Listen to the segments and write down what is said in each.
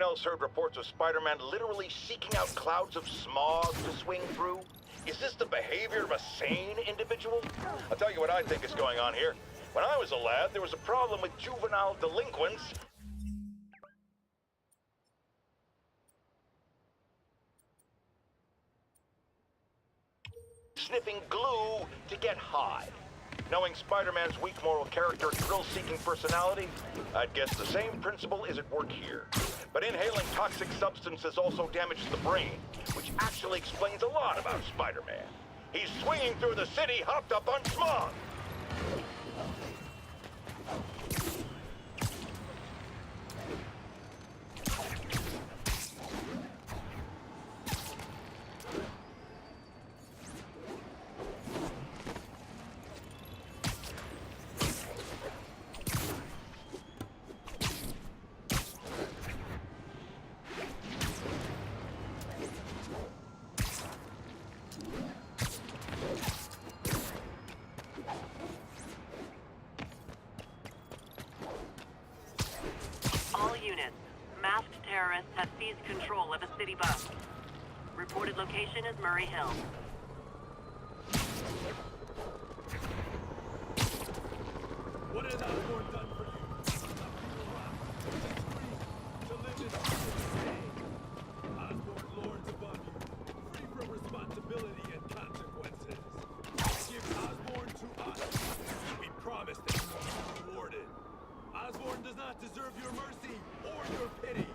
else heard reports of Spider-Man literally seeking out clouds of smog to swing through? Is this the behavior of a sane individual? I'll tell you what I think is going on here. When I was a lad, there was a problem with juvenile delinquents sniffing glue to get high. Knowing Spider-Man's weak moral character and thrill-seeking personality, I'd guess the same principle is at work here. But inhaling toxic substances also damages the brain, which actually explains a lot about Spider-Man. He's swinging through the city hopped up on smog. All units, masked terrorists have seized control of a city bus. Reported location is Murray Hill. What has Osborn done for you? To live in Osborn lords above you, free from responsibility and consequences. Give Osborn to us. We promise that you will be rewarded. Osborn does not deserve your mercy or your pity.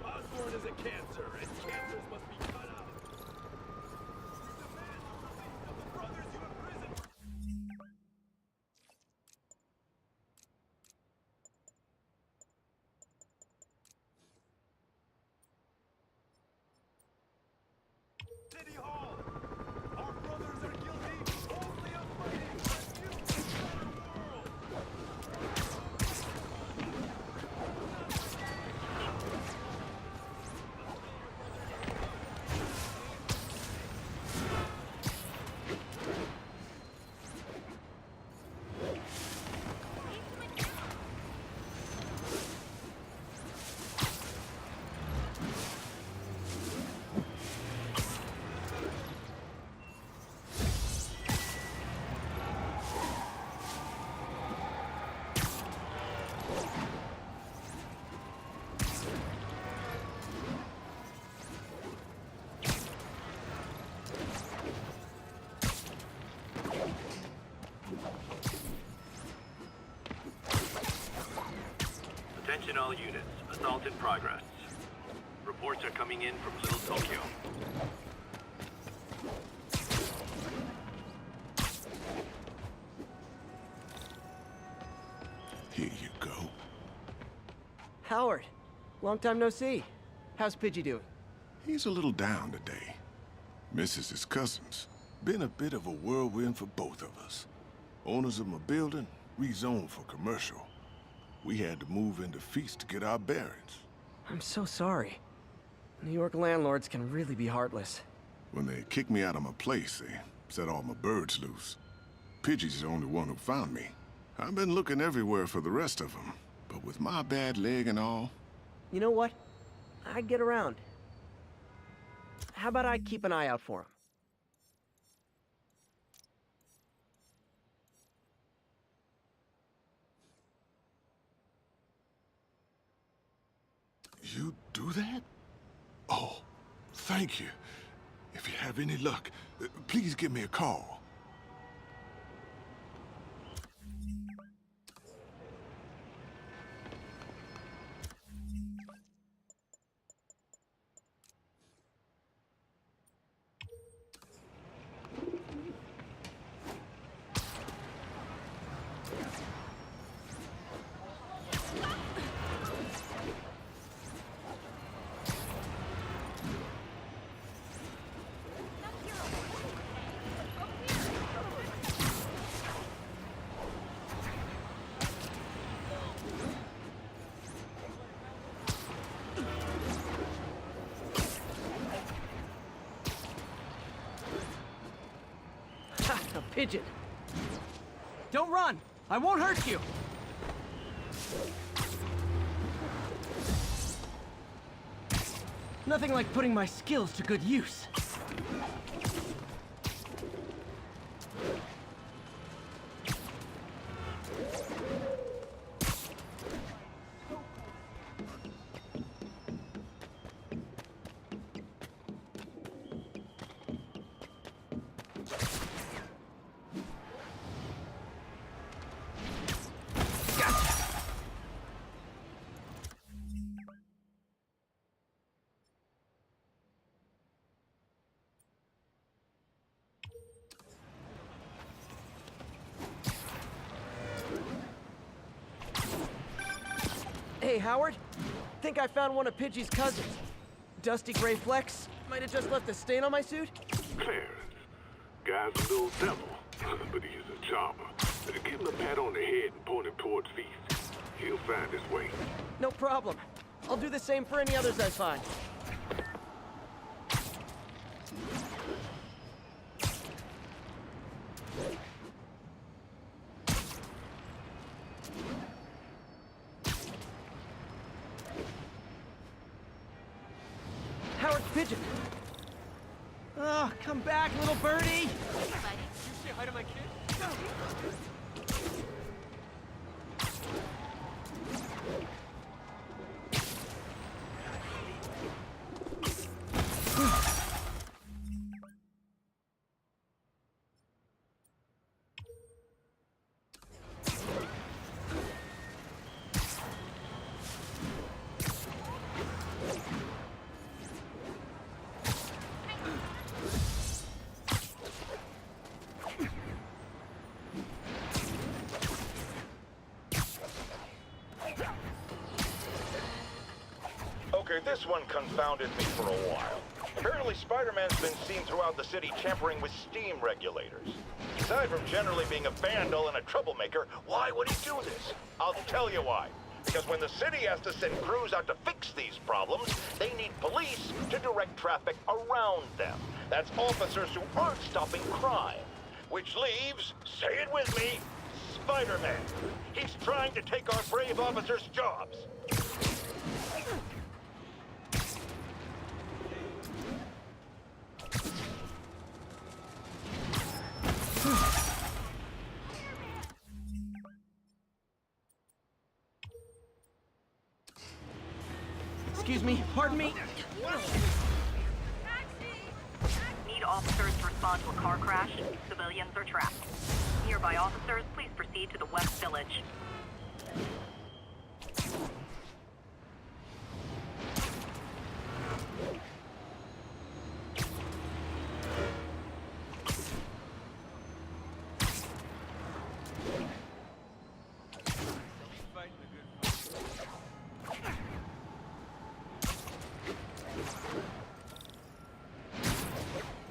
Osborn is a cancer, and cancers must be cut out. We demand the release of the brothers you imprisoned. City Hall! Our brothers are guilty only of fighting for a new and better world! Attention all units. Assault in progress. Reports are coming in from Little Tokyo. Here you go. Howard, long time no see. How's Pidgey doing? He's a little down today. Misses his cousins. Been a bit of a whirlwind for both of us. Owners of my building rezoned for commercial. We had to move into Feast to get our bearings. I'm so sorry. New York landlords can really be heartless. When they kicked me out of my place, they set all my birds loose. Pidgey's the only one who found me. I've been looking everywhere for the rest of them, but with my bad leg and all... You know what? I'd get around. How about I keep an eye out for him? You do that? Oh, thank you. If you have any luck, please give me a call. A pigeon. Don't run! I won't hurt you! Nothing like putting my skills to good use. Hey, Howard. Think I found one of Pidgey's cousins. Dusty Gray Flex might have just left a stain on my suit. Clarence. Guy's a little devil, but he's a charmer. Give him a pat on the head and point him towards Feast. He'll find his way. No problem. I'll do the same for any others I find. Howard Pigeon. Oh, come back, little birdie. Hey, buddy. You say hi to my kid? Okay, this one confounded me for a while. Apparently, Spider-Man's been seen throughout the city tampering with steam regulators. Aside from generally being a vandal and a troublemaker, why would he do this? I'll tell you why. Because when the city has to send crews out to fix these problems, they need police to direct traffic around them. That's officers who aren't stopping crime. Which leaves, say it with me, Spider-Man. He's trying to take our brave officers' jobs. Excuse me, pardon me. Need officers to respond to a car crash. Civilians are trapped. Nearby officers, please proceed to the West Village.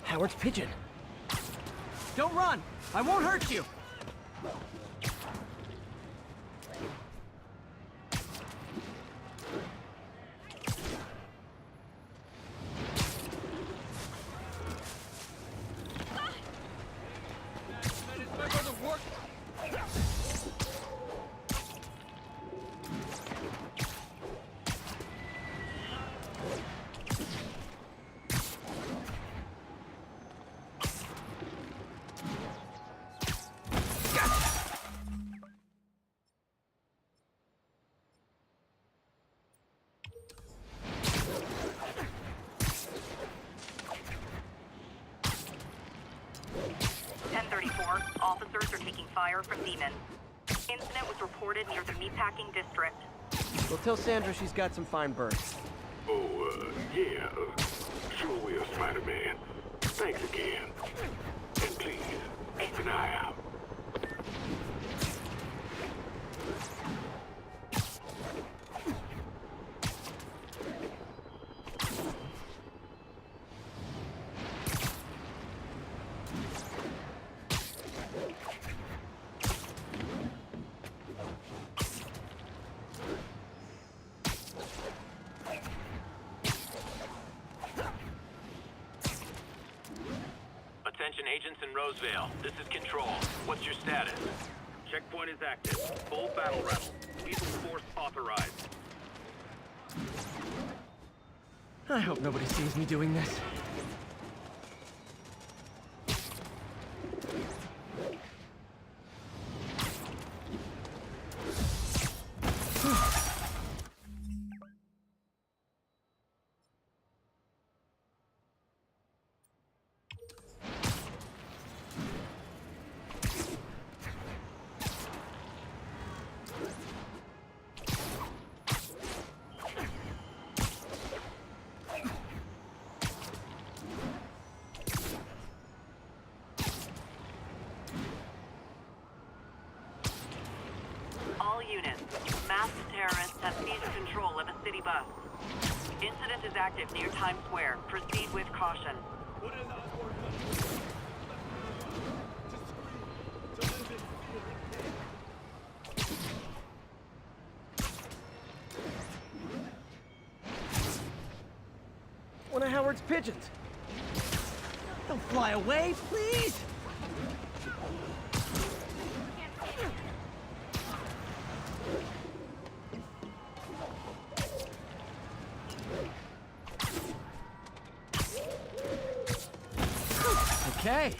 Howard's Pigeon. Don't run! I won't hurt you! Officers are taking fire from demons. Incident was reported near the meatpacking district. Well, tell Sandra she's got some fine birds. Oh, yeah. Sure will, Spider-Man. Thanks again. And please, keep an eye out. Attention agents in Rosevale. This is Control. What's your status? Checkpoint is active. Full battle rattle. Lethal force authorized. I hope nobody sees me doing this. All units, masked terrorists have seized control of a city bus. Incident is active near Times Square. Proceed with caution. What is Osborn done? To scream, to live in fear and One of Howard's pigeons. Don't fly away, please! Okay.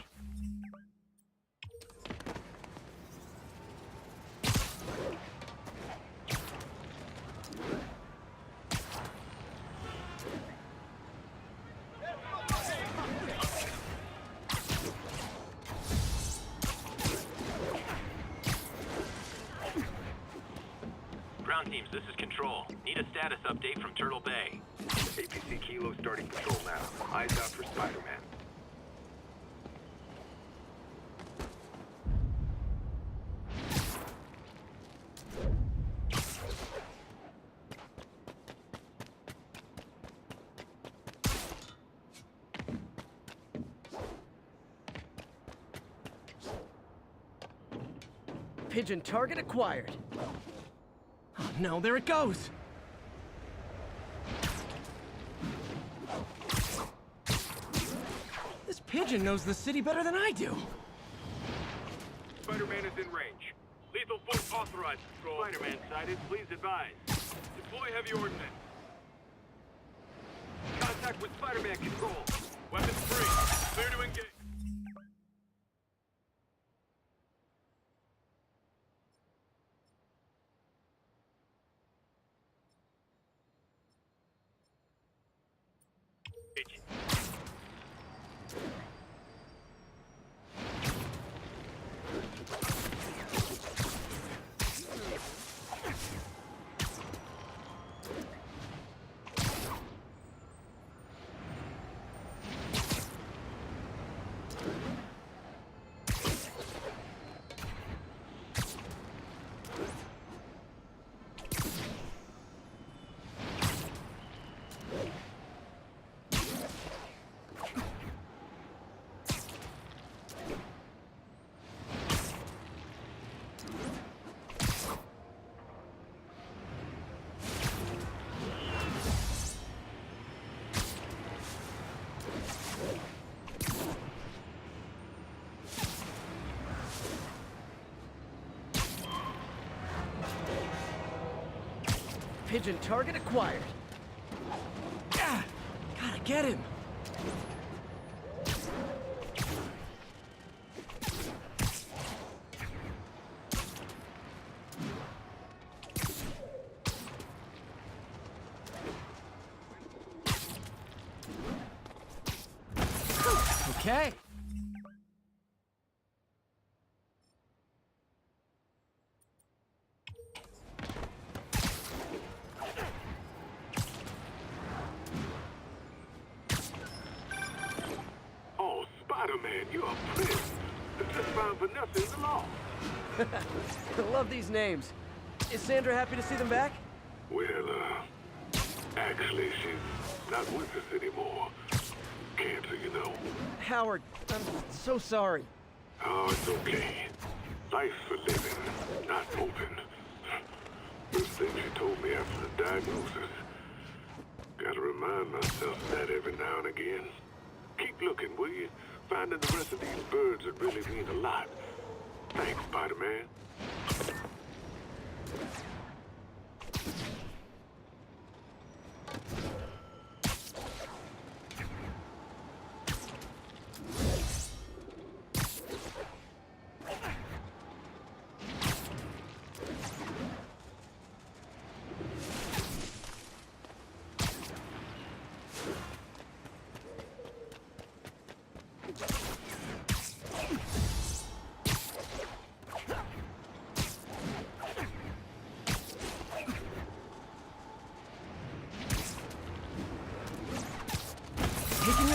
Ground teams, this is Control. Need a status update from Turtle Bay. APC Kilo starting patrol now. Eyes out for Spider-Man. Pigeon target acquired. Oh no, there it goes! This pigeon knows the city better than I do. Spider-Man is in range. Lethal force authorized, Control. Spider-Man sighted. Please advise. Deploy heavy ordnance. Contact with Spider-Man, Control. Weapons free. Clear to engage. Pigeon target acquired. Ah, gotta get him. Okay. Oh, Spider-Man, you're a prince. Just found Vanessa in the law. I love these names. Is Sandra happy to see them back? Well, actually, she's not with us anymore. Cancer, you know. Howard, I'm so sorry. Oh, it's okay. Life's for living, not hoping. First thing she told me after the diagnosis. Gotta remind myself of that every now and again. Keep looking, will you? Finding the rest of these birds would really mean a lot. Thanks, Spider-Man.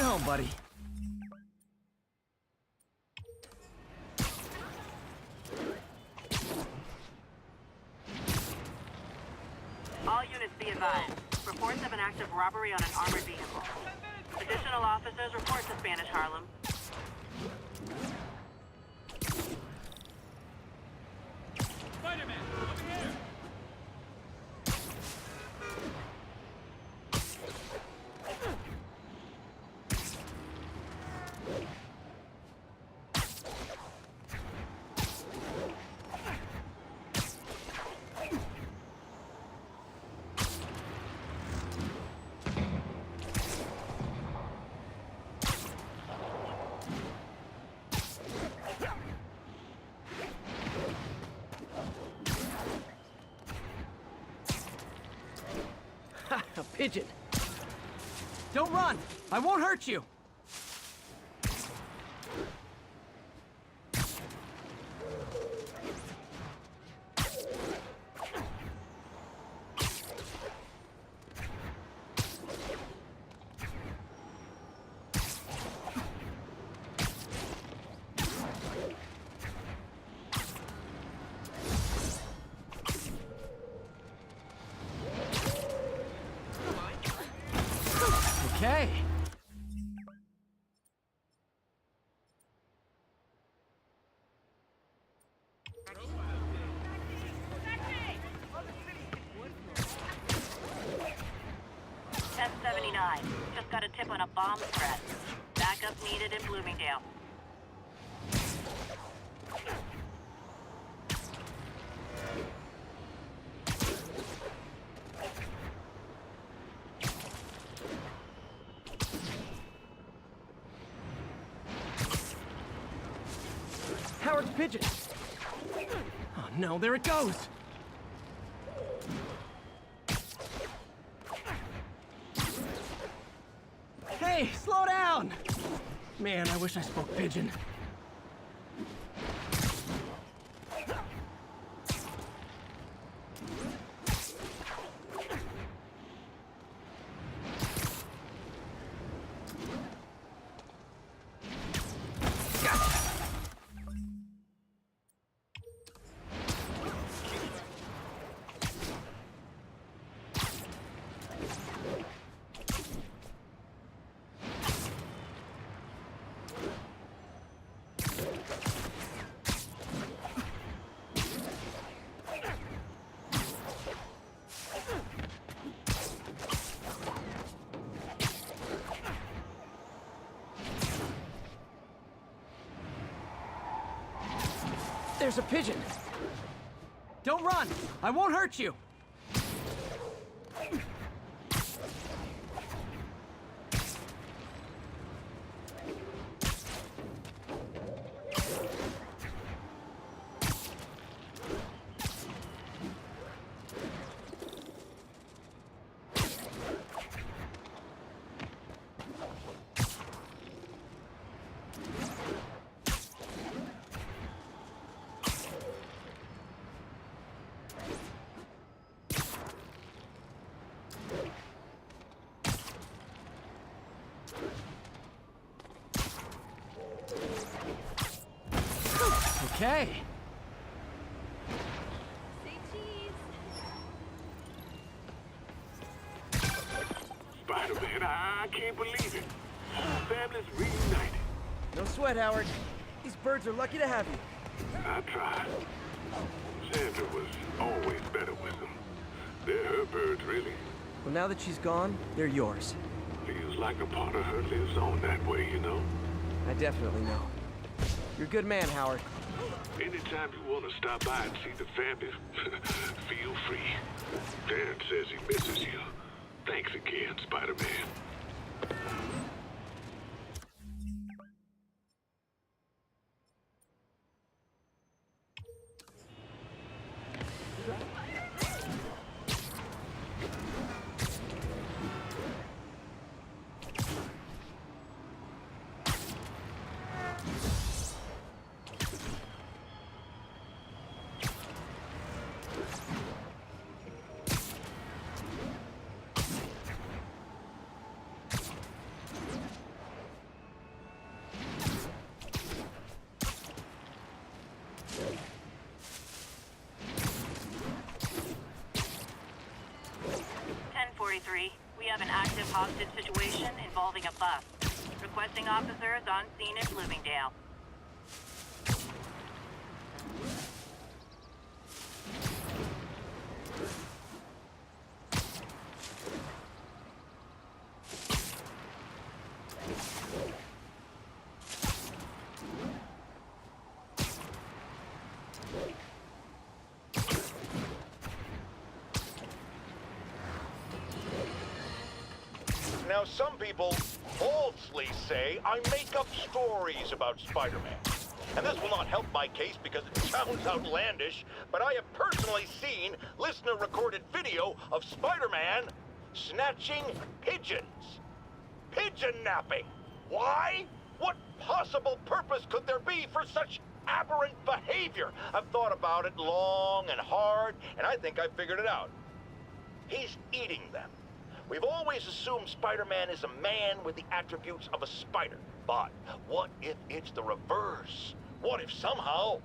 home, buddy. All units be advised. Reports of an active robbery on an armored vehicle. Additional officers report to Spanish Harlem. Spider-Man, over here! Ha! A pigeon. Don't run! I won't hurt you! Okay. F-79. Just got a tip on a bomb threat. Backup needed in Bloomingdale. Howard's pigeon. Oh no, there it goes. Hey, slow down! Man, I wish I spoke pigeon. There's a pigeon. Don't run! I won't hurt you! Okay. Spider-Man, I can't believe it. Families reunited. No sweat, Howard. These birds are lucky to have you. I tried. Sandra was always better with them. They're her birds, really. Well, now that she's gone, they're yours. Feels like a part of her lives on that way, you know? I definitely know. You're a good man, Howard. Anytime you want to stop by and see the family, feel free. Dan says he misses you. Thanks again, Spider-Man. have an active hostage situation involving a bus. Requesting officers on scene at Bloomingdale. Now, some people falsely say I make up stories about Spider-Man. And this will not help my case because it sounds outlandish, but I have personally seen listener-recorded video of Spider-Man snatching pigeons. Pigeon napping. Why? What possible purpose could there be for such aberrant behavior? I've thought about it long and hard, and I think I've figured it out. He's eating them. We've always assumed Spider-Man is a man with the attributes of a spider. But what if it's the reverse? What if somehow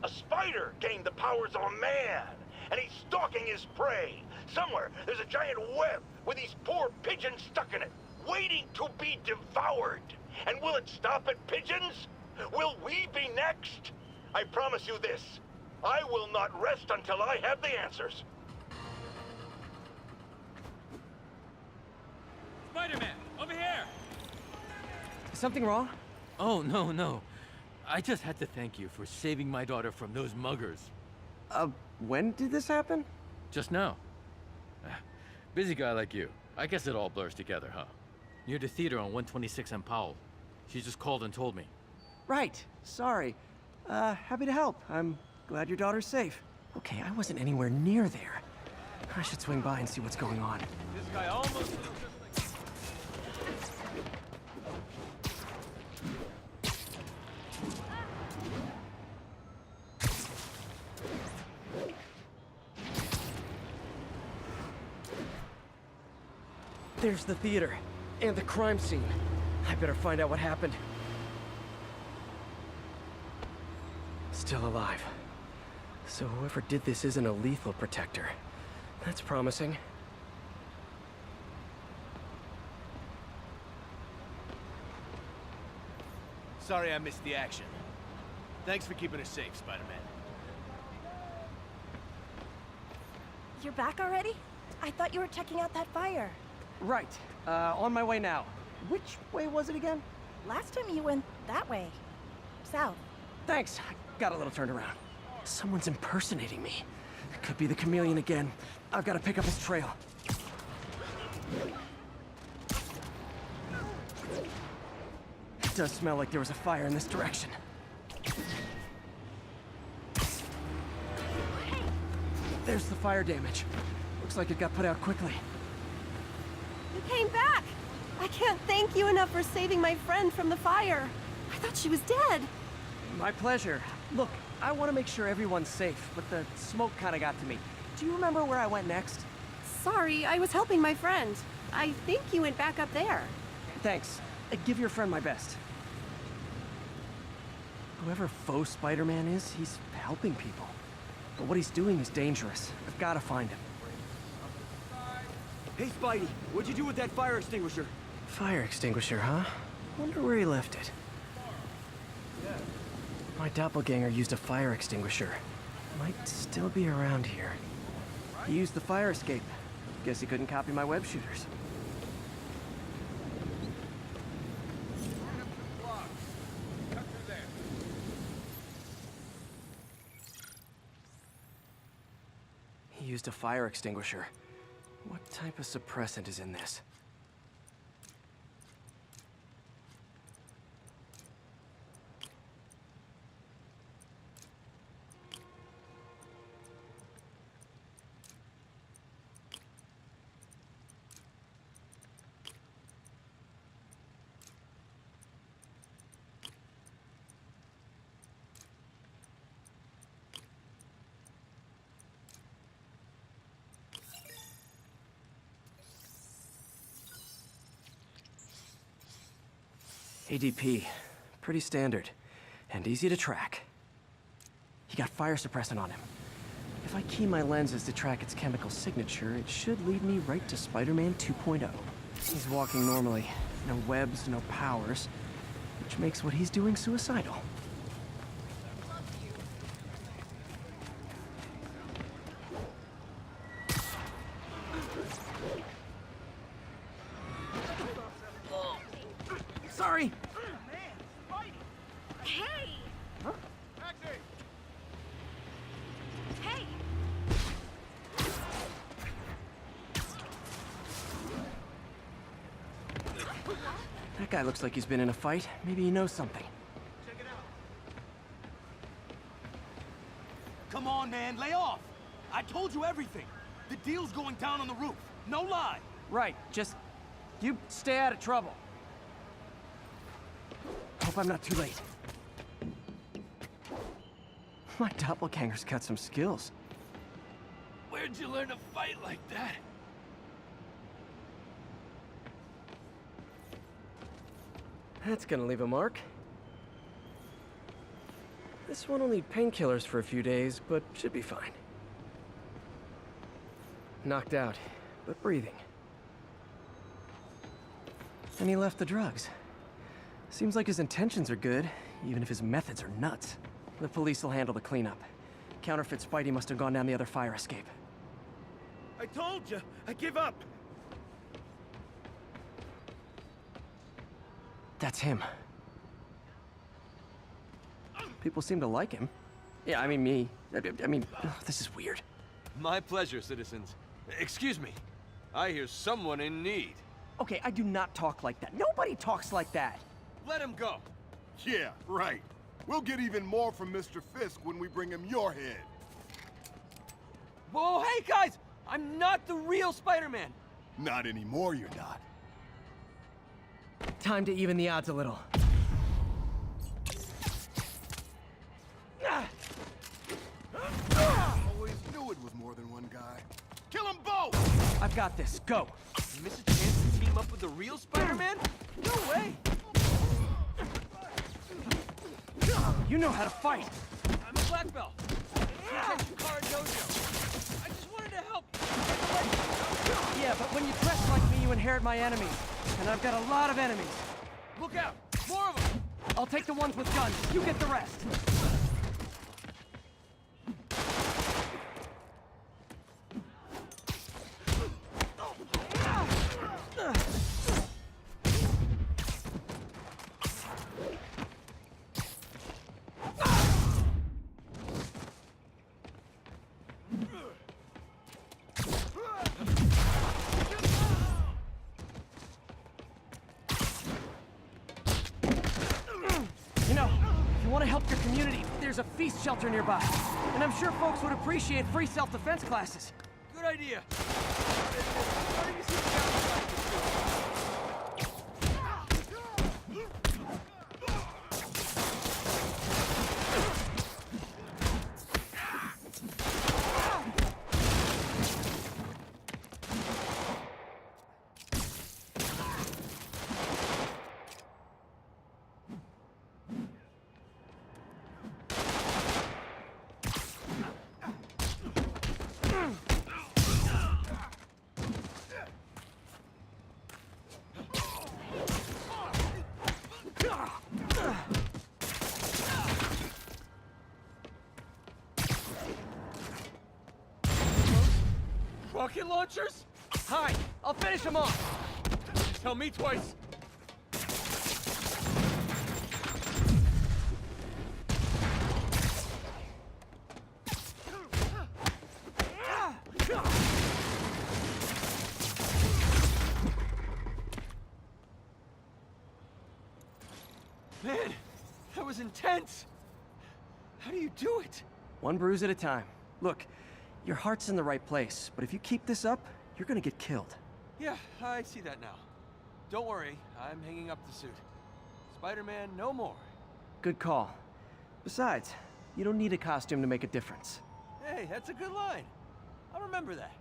a spider gained the powers of a man and he's stalking his prey? Somewhere there's a giant web with these poor pigeons stuck in it, waiting to be devoured. And will it stop at pigeons? Will we be next? I promise you this. I will not rest until I have the answers. Spider-Man, over here! Something wrong? Oh, no. I just had to thank you for saving my daughter from those muggers. When did this happen? Just now. Busy guy like you. I guess it all blurs together, huh? Near the theater on 126 and Powell. She just called and told me. Right. Sorry. Happy to help. I'm glad your daughter's safe. Okay, I wasn't anywhere near there. I should swing by and see what's going on. This guy almost looks just like... There's the theater, and the crime scene. I better find out what happened. Still alive. So whoever did this isn't a lethal protector. That's promising. Sorry I missed the action. Thanks for keeping us safe, Spider-Man. You're back already? I thought you were checking out that fire. Right. On my way now. Which way was it again? Last time you went that way. South. Thanks. I got a little turned around. Someone's impersonating me. It could be the chameleon again. I've got to pick up his trail. It does smell like there was a fire in this direction. There's the fire damage. Looks like it got put out quickly. You came back! I can't thank you enough for saving my friend from the fire. I thought she was dead. My pleasure. Look, I want to make sure everyone's safe, but the smoke kind of got to me. Do you remember where I went next? Sorry, I was helping my friend. I think you went back up there. Thanks. Give your friend my best. Whoever faux Spider-Man is, he's helping people. But what he's doing is dangerous. I've got to find him. Hey, Spidey, what'd you do with that fire extinguisher? Fire extinguisher, huh? Wonder where he left it. My doppelganger used a fire extinguisher. Might still be around here. He used the fire escape. Guess he couldn't copy my web shooters. He used a fire extinguisher. What type of suppressant is in this? ADP. Pretty standard. And easy to track. He got fire suppressant on him. If I key my lenses to track its chemical signature, it should lead me right to Spider-Man 2.0. He's walking normally. No webs, no powers. Which makes what he's doing suicidal. Sorry! Hey! Huh? Hey! That guy looks like he's been in a fight. Maybe he knows something. Check it out. Come on, man, lay off. I told you everything. The deal's going down on the roof. No lie. Right, just... you stay out of trouble. Hope I'm not too late. My doppelganger's got some skills. Where'd you learn to fight like that? That's gonna leave a mark. This one will need painkillers for a few days, but should be fine. Knocked out, but breathing. And he left the drugs. Seems like his intentions are good, even if his methods are nuts. The police will handle the cleanup. Counterfeit Spidey must have gone down the other fire escape. I told you, I give up. That's him. People seem to like him. Yeah, I mean me. I mean, this is weird. My pleasure, citizens. Excuse me. I hear someone in need. Okay, I do not talk like that. Nobody talks like that. Let him go. Yeah, right. We'll get even more from Mr. Fisk when we bring him your head. Whoa, hey guys! I'm not the real Spider-Man. Not anymore, you're not. Time to even the odds a little. Always knew it was more than one guy. Kill them both! I've got this. Go. You miss a chance to team up with the real Spider-Man? No way! You know how to fight. I'm a black belt. Car dojo. I just wanted to help. Yeah, but when you dress like me, you inherit my enemies. And I've got a lot of enemies. Look out! More of them! I'll take the ones with guns. You get the rest. There's a feast shelter nearby, and I'm sure folks would appreciate free self-defense classes. Good idea. Rocket launchers? Hi, I'll finish him off. Tell me twice. Man, that was intense. How do you do it? One bruise at a time. Look, your heart's in the right place, but if you keep this up, you're gonna get killed. Yeah, I see that now. Don't worry, I'm hanging up the suit. Spider-Man no more. Good call. Besides, you don't need a costume to make a difference. Hey, that's a good line. I'll remember that.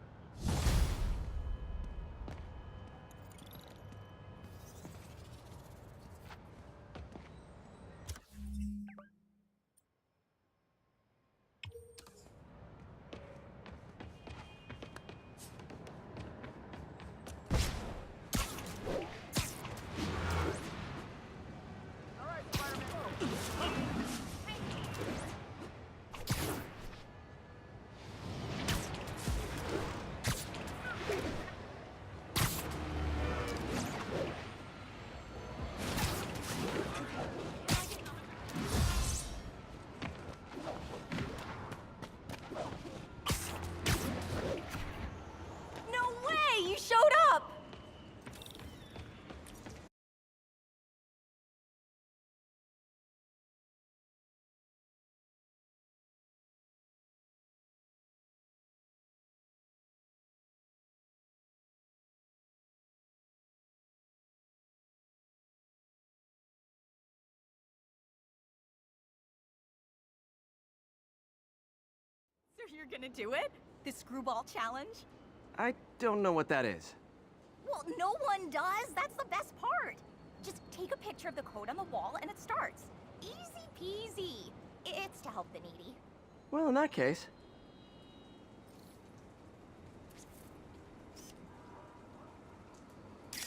You're gonna do it? The screwball challenge? I don't know what that is. Well, no one does. That's the best part. Just take a picture of the code on the wall and it starts. Easy peasy. It's to help the needy. Well, in that case...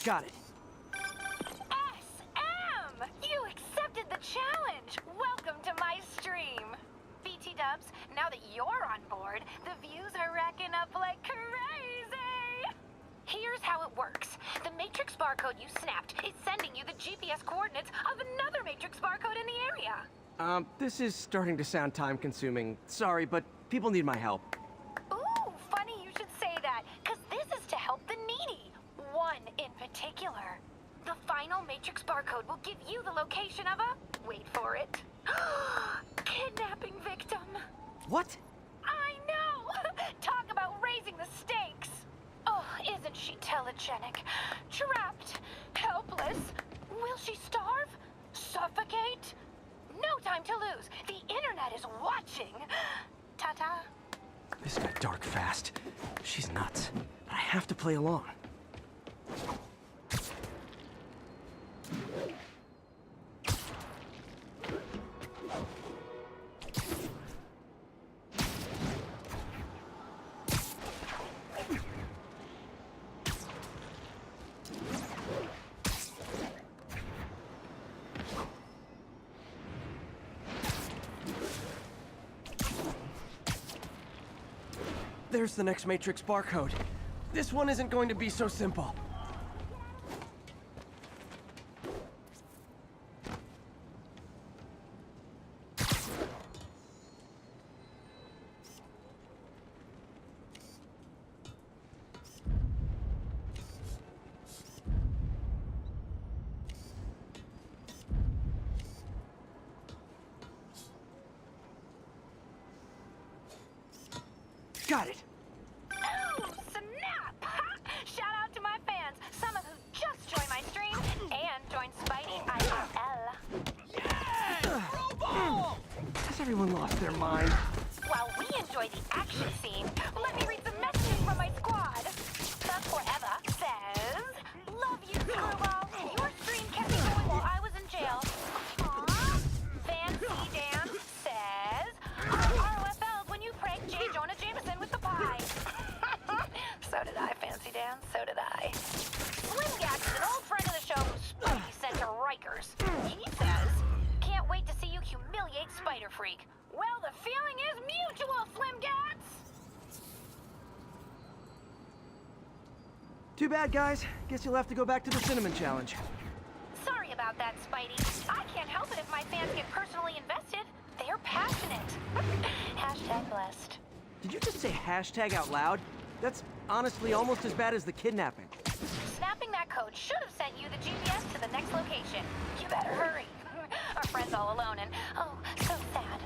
Got it. SM! You accepted the challenge! Welcome to my stream! BT Dubs, now that you're on board, the views are racking up like crazy! Here's how it works. The Matrix barcode you snapped is sending you the GPS coordinates of another Matrix barcode in the area. This is starting to sound time-consuming. Sorry, but people need my help. Ooh, funny you should say that, because this is to help the needy. One in particular. The final Matrix barcode will give you the location of a... wait for it. Kidnapping victim. What? I know! Talk about raising the stakes. Oh, isn't she telegenic? Trapped. Helpless. Will she starve? Suffocate? No time to lose. The internet is watching. Ta-ta. This got dark fast. She's nuts. But I have to play along. There's the next Matrix barcode. This one isn't going to be so simple. Got it. Oh, snap! Shout out to my fans, some of who just joined my stream and joined Spidey IRL. Has everyone lost their mind? While we enjoy the action scene, let me read some messages from my squad. Thug Forever says, "Love you, Screwball. Your stream kept me going while I was in jail." Aww. Fancy Dan says, "ROFLs when you prank J. Jonah Jameson with the pie." So did I, Fancy Dan. So did I. Slimgax is an old friend of the show who Spidey sent to Rikers. He says, "Can't wait to see you humiliate Spider Freak." Well, the feeling is mutual, Slimgats! Too bad, guys. Guess you'll have to go back to the cinnamon challenge. Sorry about that, Spidey. I can't help it if my fans get personally invested. They're passionate. Hashtag blessed. Did you just say hashtag out loud? That's honestly almost as bad as the kidnapping. Snapping that code should have sent you the GPS to the next location. You better hurry. Our friend's all alone and, oh, so sad.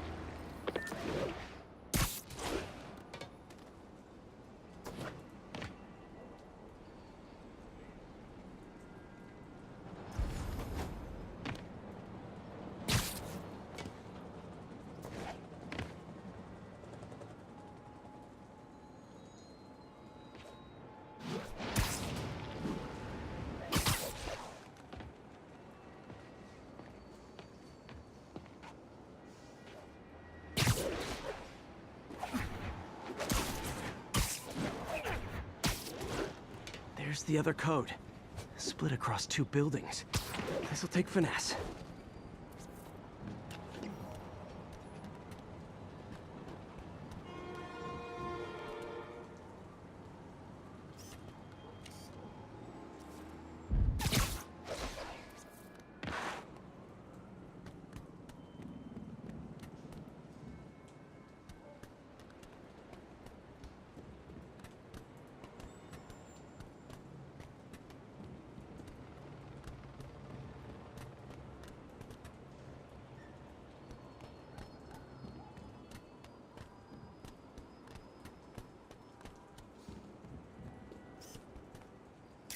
There's the other code. Split across 2 buildings. This'll take finesse.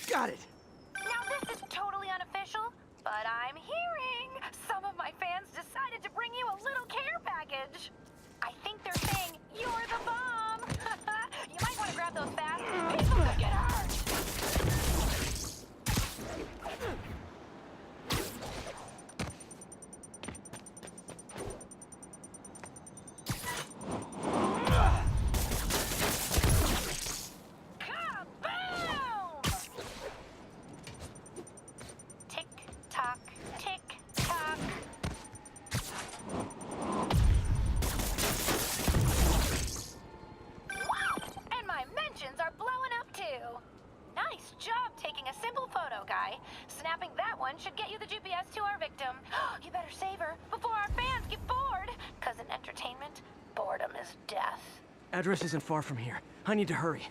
Got it! Now this is totally unofficial, but I'm hearing some of my fans decided to bring you a little care package. I think they're saying you're the bomb. Nice job taking a simple photo, guy. Snapping that one should get you the GPS to our victim. You better save her before our fans get bored. 'Cause in entertainment, boredom is death. Address isn't far from here. I need to hurry.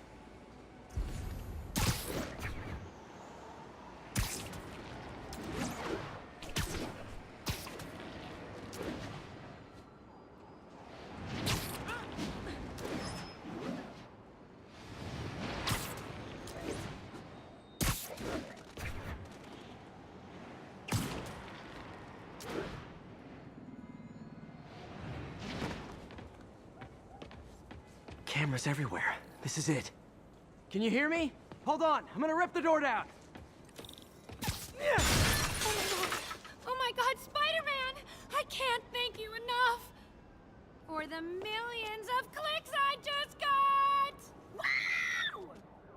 Cameras everywhere. This is it. Can you hear me? Hold on, I'm gonna rip the door down. Oh my god, Spider-Man! I can't thank you enough for the millions of clicks I just got! Wow!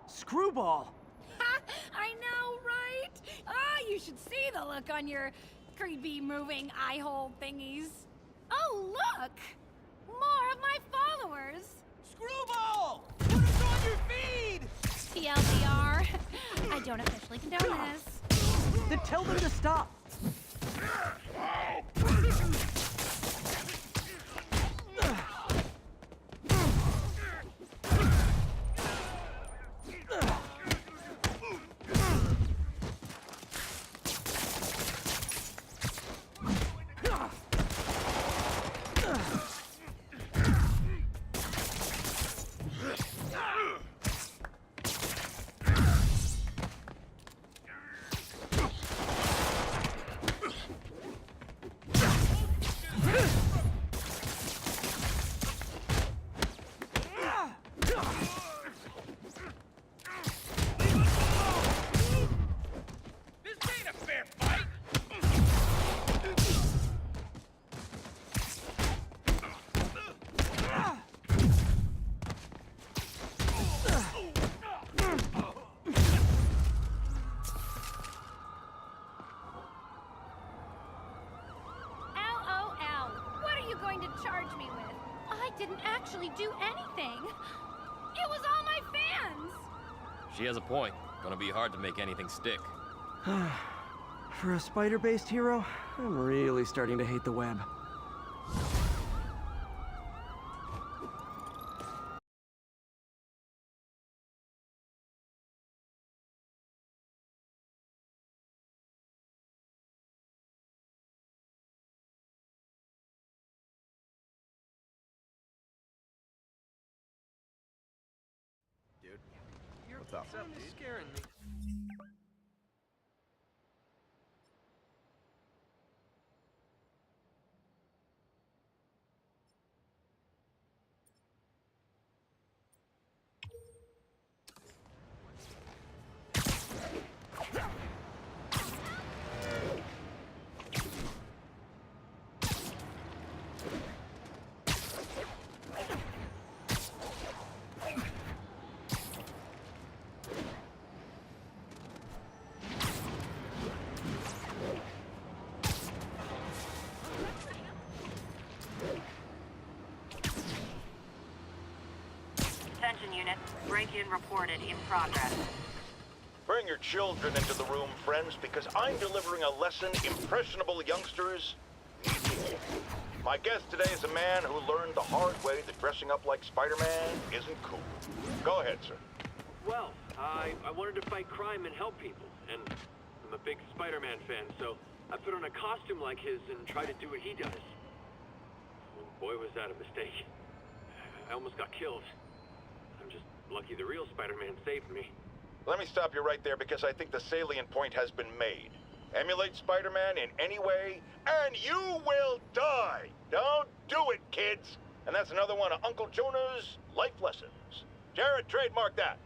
Screwball! Ha! I know, right? Ah, you should see the look on your creepy moving eye hole thingies. Oh, look! More of my followers! Screwball! Put us on your feed! TLDR. I don't officially condone this. Then tell them to stop! Charge me with. I didn't actually do anything. It was all my fans. She has a point. Gonna be hard to make anything stick. For a spider-based hero, I'm really starting to hate the web. What's up, dude? Scaring me. Attention units, break-in reported in progress. Bring your children into the room, friends, because I'm delivering a lesson impressionable youngsters need to hear. My guest today is a man who learned the hard way that dressing up like Spider-Man isn't cool. Go ahead, sir. Well, I wanted to fight crime and help people, and I'm a big Spider-Man fan, so I put on a costume like his and tried to do what he does. Boy, was that a mistake. I almost got killed. I'm just lucky the real Spider-Man saved me. Let me stop you right there because I think the salient point has been made. Emulate Spider-Man in any way, and you will die! Don't do it, kids! And that's another one of Uncle Jonah's life lessons. Jared, trademark that.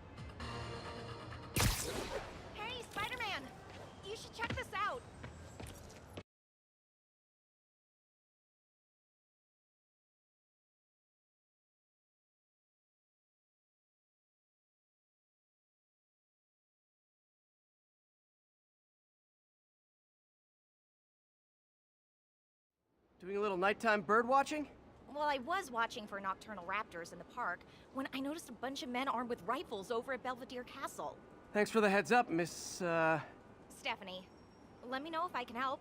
Hey, Spider-Man! You should check this out. Doing a little nighttime bird watching? Well, I was watching for nocturnal raptors in the park when I noticed a bunch of men armed with rifles over at Belvedere Castle. Thanks for the heads up, Miss, Stephanie, let me know if I can help.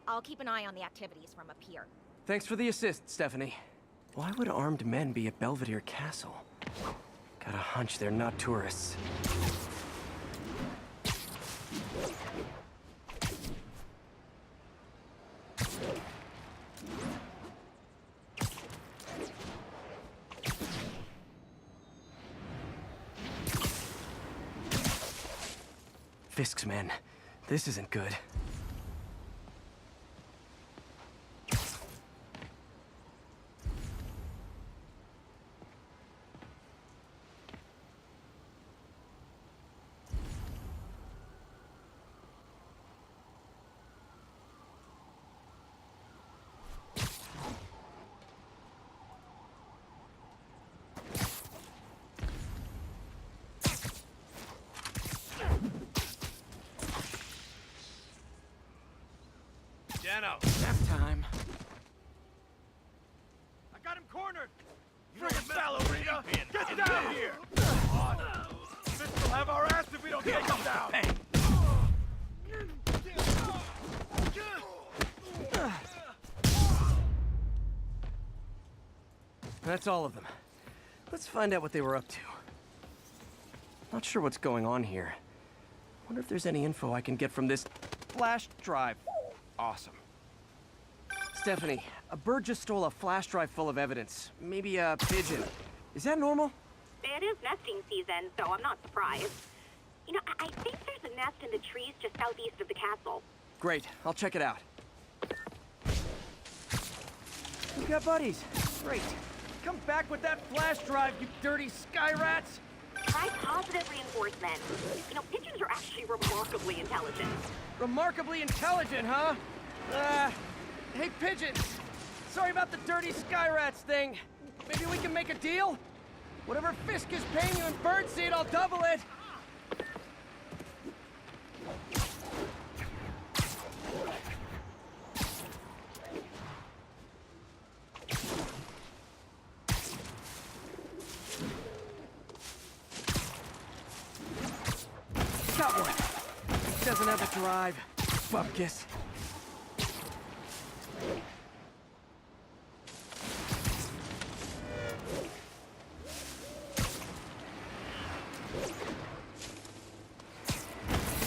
I'll keep an eye on the activities from up here. Thanks for the assist, Stephanie. Why would armed men be at Belvedere Castle? Got a hunch they're not tourists. Fisk's men. This isn't good. Dano! Nap time. I got him cornered! Friggin' ballerina! Get down here! This will have our ass if we don't take him down! Hey! That's all of them. Let's find out what they were up to. Not sure what's going on here. Wonder if there's any info I can get from this flash drive. Awesome. Stephanie, a bird just stole a flash drive full of evidence. Maybe a pigeon. Is that normal? It is nesting season, so I'm not surprised. You know, I think there's a nest in the trees just southeast of the castle. Great, I'll check it out. We've got buddies. Great. Come back with that flash drive, you dirty sky rats! Try positive reinforcement. You know, pigeons are actually remarkably intelligent. Remarkably intelligent, huh? Hey, pigeons! Sorry about the dirty sky rats thing. Maybe we can make a deal? Whatever Fisk is paying you in birdseed, I'll double it! Got one! Doesn't have a drive. Bupkis.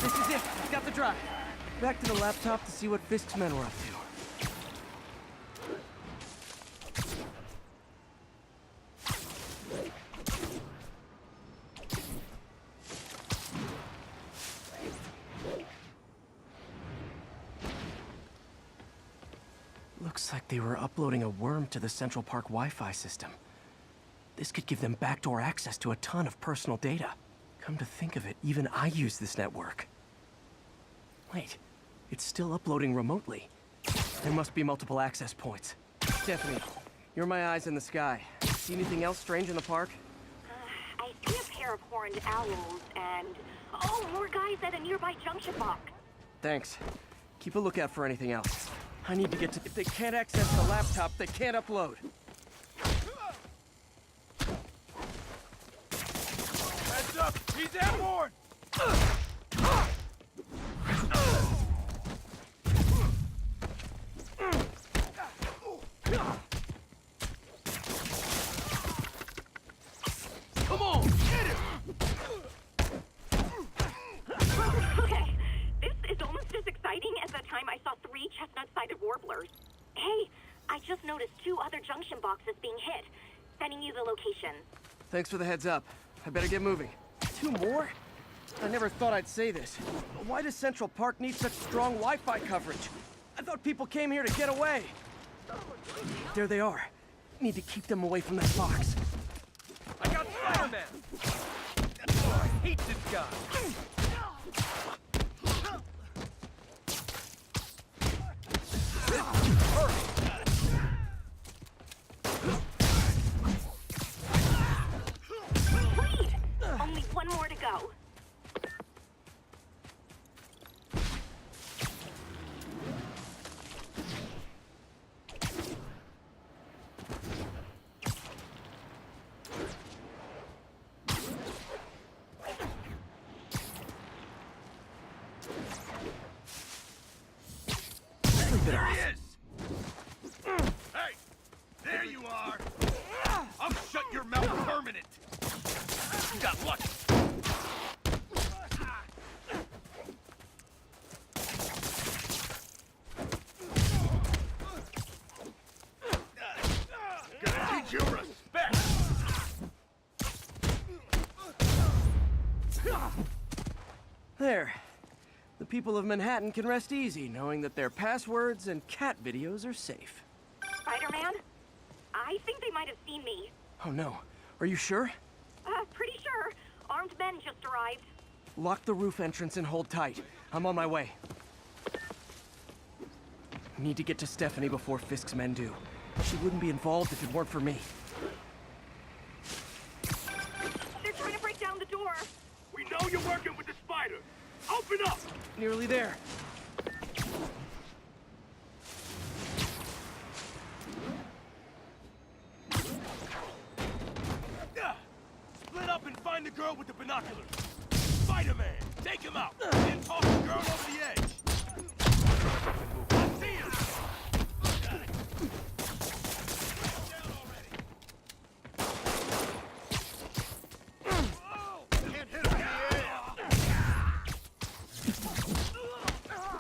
This is it. Got the drive. Back to the laptop to see what Fisk's men were up to. Looks like they were uploading a worm to the Central Park Wi-Fi system. This could give them backdoor access to a ton of personal data. Come to think of it, even I use this network. Wait, it's still uploading remotely. There must be multiple access points. Stephanie, you're my eyes in the sky. See anything else strange in the park? I see a pair of horned owls and... oh, more guys at a nearby junction box. Thanks. Keep a lookout for anything else. I need to get to... If they can't access the laptop, they can't upload. Heads up! He's airborne! Come on! Get him! Okay, this is almost as exciting as the time I saw 3 chestnut-sided warblers. Hey, I just noticed 2 other junction boxes being hit. Sending you the location. Thanks for the heads up. I better get moving. 2 more? I never thought I'd say this. But why does Central Park need such strong Wi-Fi coverage? I thought people came here to get away. There they are. Need to keep them away from that box. I got Spider-Man! I hate this guy! Wait! Only 1 more to go. There he is! Hey! There you are! I'll shut your mouth permanent! You got lucky! Gonna teach you respect! There. The people of Manhattan can rest easy knowing that their passwords and cat videos are safe. Spider-Man? I think they might have seen me. Oh no. Are you sure? Pretty sure. Armed men just arrived. Lock the roof entrance and hold tight. I'm on my way. Need to get to Stephanie before Fisk's men do. She wouldn't be involved if it weren't for me. They're trying to break down the door. We know you're working with the spider! Open up! Nearly there. Split up and find the girl with the binoculars! Spider-Man! Take him out! And toss the girl over the edge! I see him! Can't hit him in the air!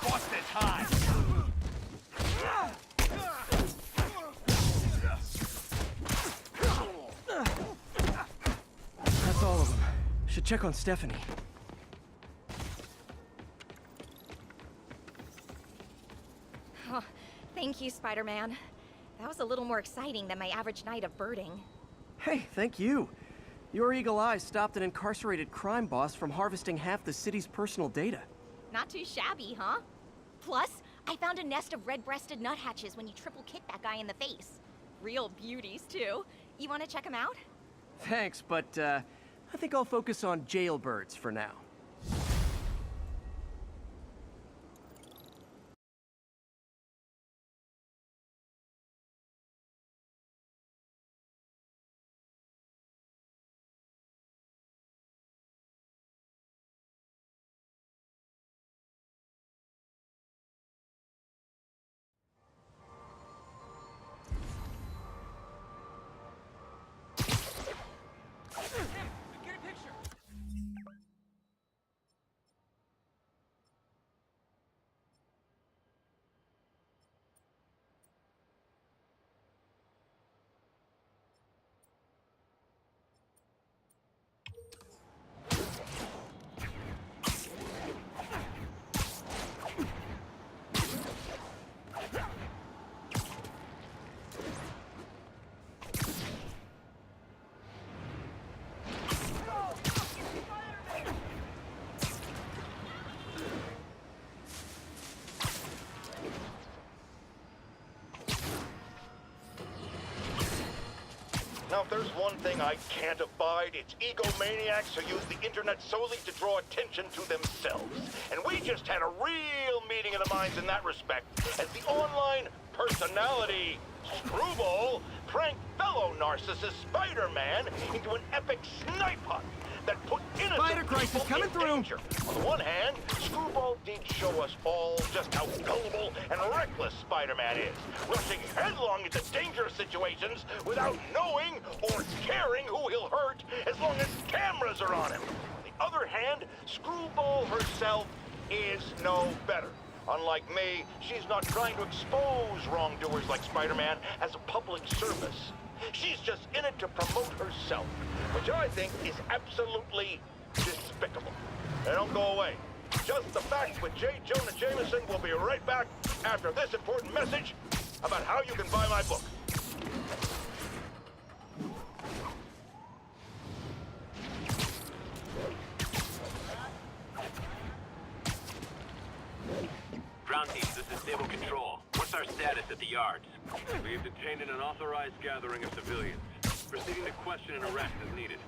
Busted high! That's all of them. Should check on Stephanie. Oh, thank you, Spider-Man. That was a little more exciting than my average night of birding. Hey, thank you. Your eagle eyes stopped an incarcerated crime boss from harvesting half the city's personal data. Not too shabby, huh? Plus, I found a nest of red-breasted nuthatches when you triple kicked that guy in the face. Real beauties, too. You want to check them out? Thanks, but I think I'll focus on jailbirds for now. Get a picture. Now, if there's one thing I can't abide, it's egomaniacs who use the internet solely to draw attention to themselves. And we just had a real meeting of the minds in that respect, as the online personality Screwball pranked fellow narcissist Spider-Man into an epic snipe hunt that put innocent Spider crisis people coming in through. danger. On the one hand, Screwball did show us all just how gullible and reckless Spider-Man is, rushing headlong into dangerous situations without knowing or caring who he'll hurt as long as cameras are on him. On the other hand, Screwball herself is no better. Unlike me, she's not trying to expose wrongdoers like Spider-Man as a public service. She's just in it to promote herself, which I think is absolutely despicable. They don't go away. Just the Facts with J. Jonah Jameson will be right back after this important message about how you can buy my book. Ground team, this is Stable Control. What's our status at the yards? We have detained an unauthorized gathering of civilians. Proceeding to question and arrest as needed.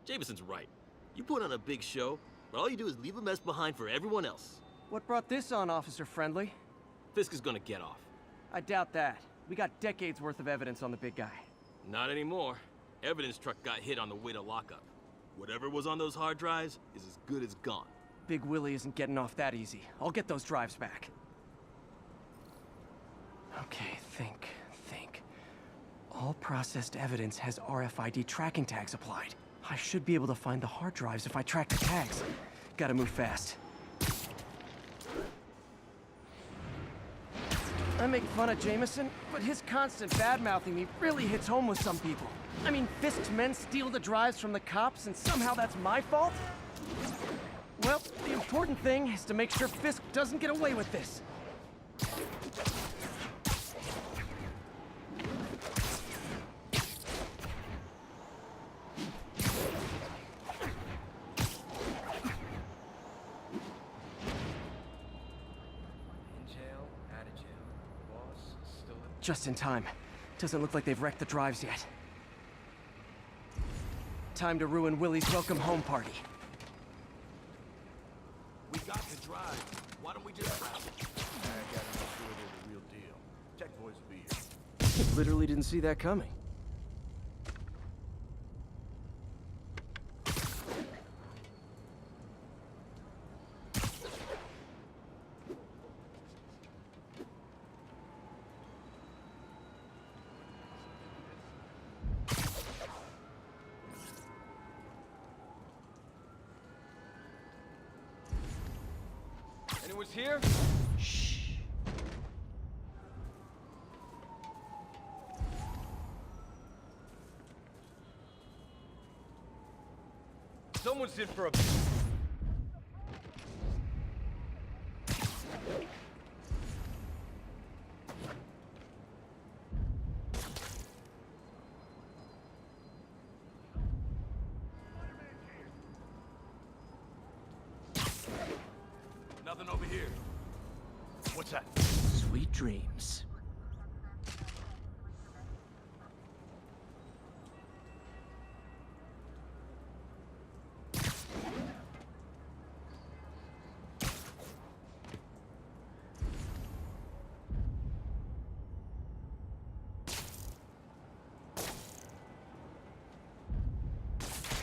Jameson's right. You put on a big show, but all you do is leave a mess behind for everyone else. What brought this on, Officer Friendly? Fisk is gonna get off. I doubt that. We got decades worth of evidence on the big guy. Not anymore. Evidence truck got hit on the way to lockup. Whatever was on those hard drives is as good as gone. Big Willie isn't getting off that easy. I'll get those drives back. Okay, think. All processed evidence has RFID tracking tags applied. I should be able to find the hard drives if I track the tags. Gotta move fast. I make fun of Jameson, but his constant bad-mouthing me really hits home with some people. I mean, Fisk's men steal the drives from the cops, and somehow that's my fault? Well, the important thing is to make sure Fisk doesn't get away with this. Just in time. Doesn't look like they've wrecked the drives yet. Time to ruin Willie's welcome home party. We got the drive. Why don't we just grab it? I gotta make sure they're the real deal. Tech boys will be here. Literally didn't see that coming. Anyone's here? Shh. Someone's in for a... Nothing over here. What's that? Sweet dreams.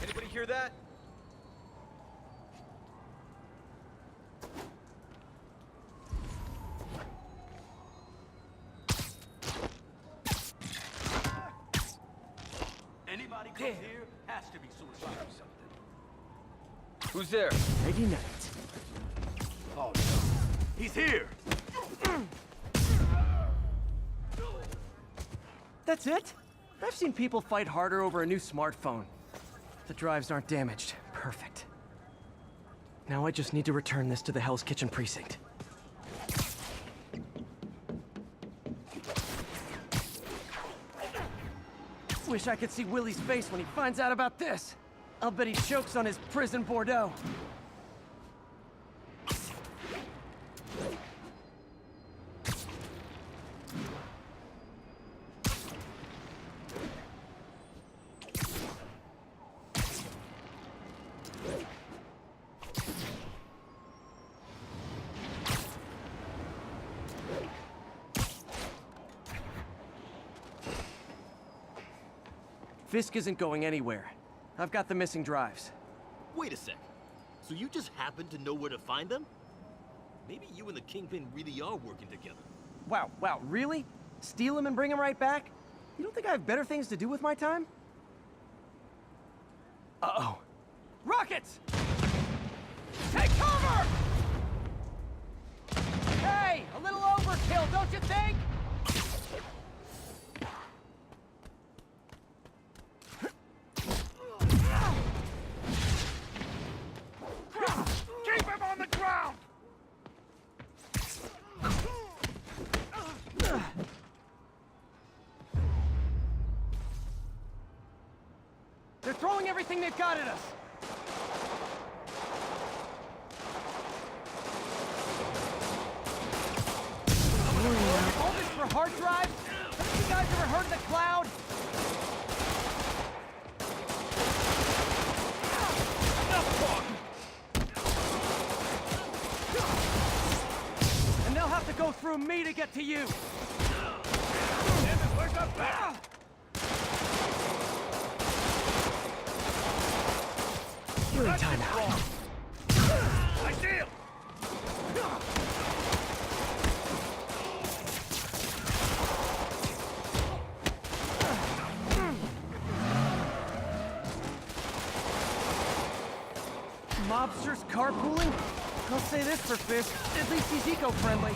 Anybody hear that? Anybody comes here has to be suicide or something. Who's there? Ready night. Oh no. He's here! That's it? I've seen people fight harder over a new smartphone. The drives aren't damaged. Perfect. Now I just need to return this to the Hell's Kitchen precinct. Wish I could see Willie's face when he finds out about this. I'll bet he chokes on his prison Bordeaux. Fisk isn't going anywhere. I've got the missing drives. Wait a sec. So you just happen to know where to find them? Maybe you and the Kingpin really are working together. Wow, really? Steal him and bring him right back? You don't think I have better things to do with my time? Uh-oh. Rockets! Take cover! Hey, a little overkill, don't you think? Keep him on the ground! They're throwing everything they've got at us. All this for hard drives? Haven't you guys ever heard of the cloud? go through me to get to you! Damn it, where's the back? You're in timeout. I see him! Mobsters carpooling? I'll say this for Fisk, at least he's eco-friendly.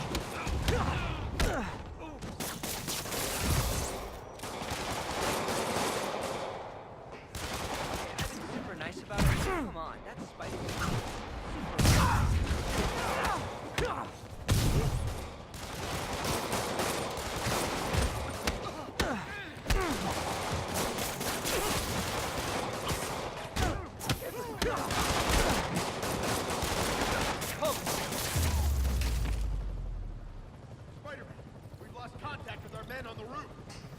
Super nice about it. Come on, that's Spider-Man.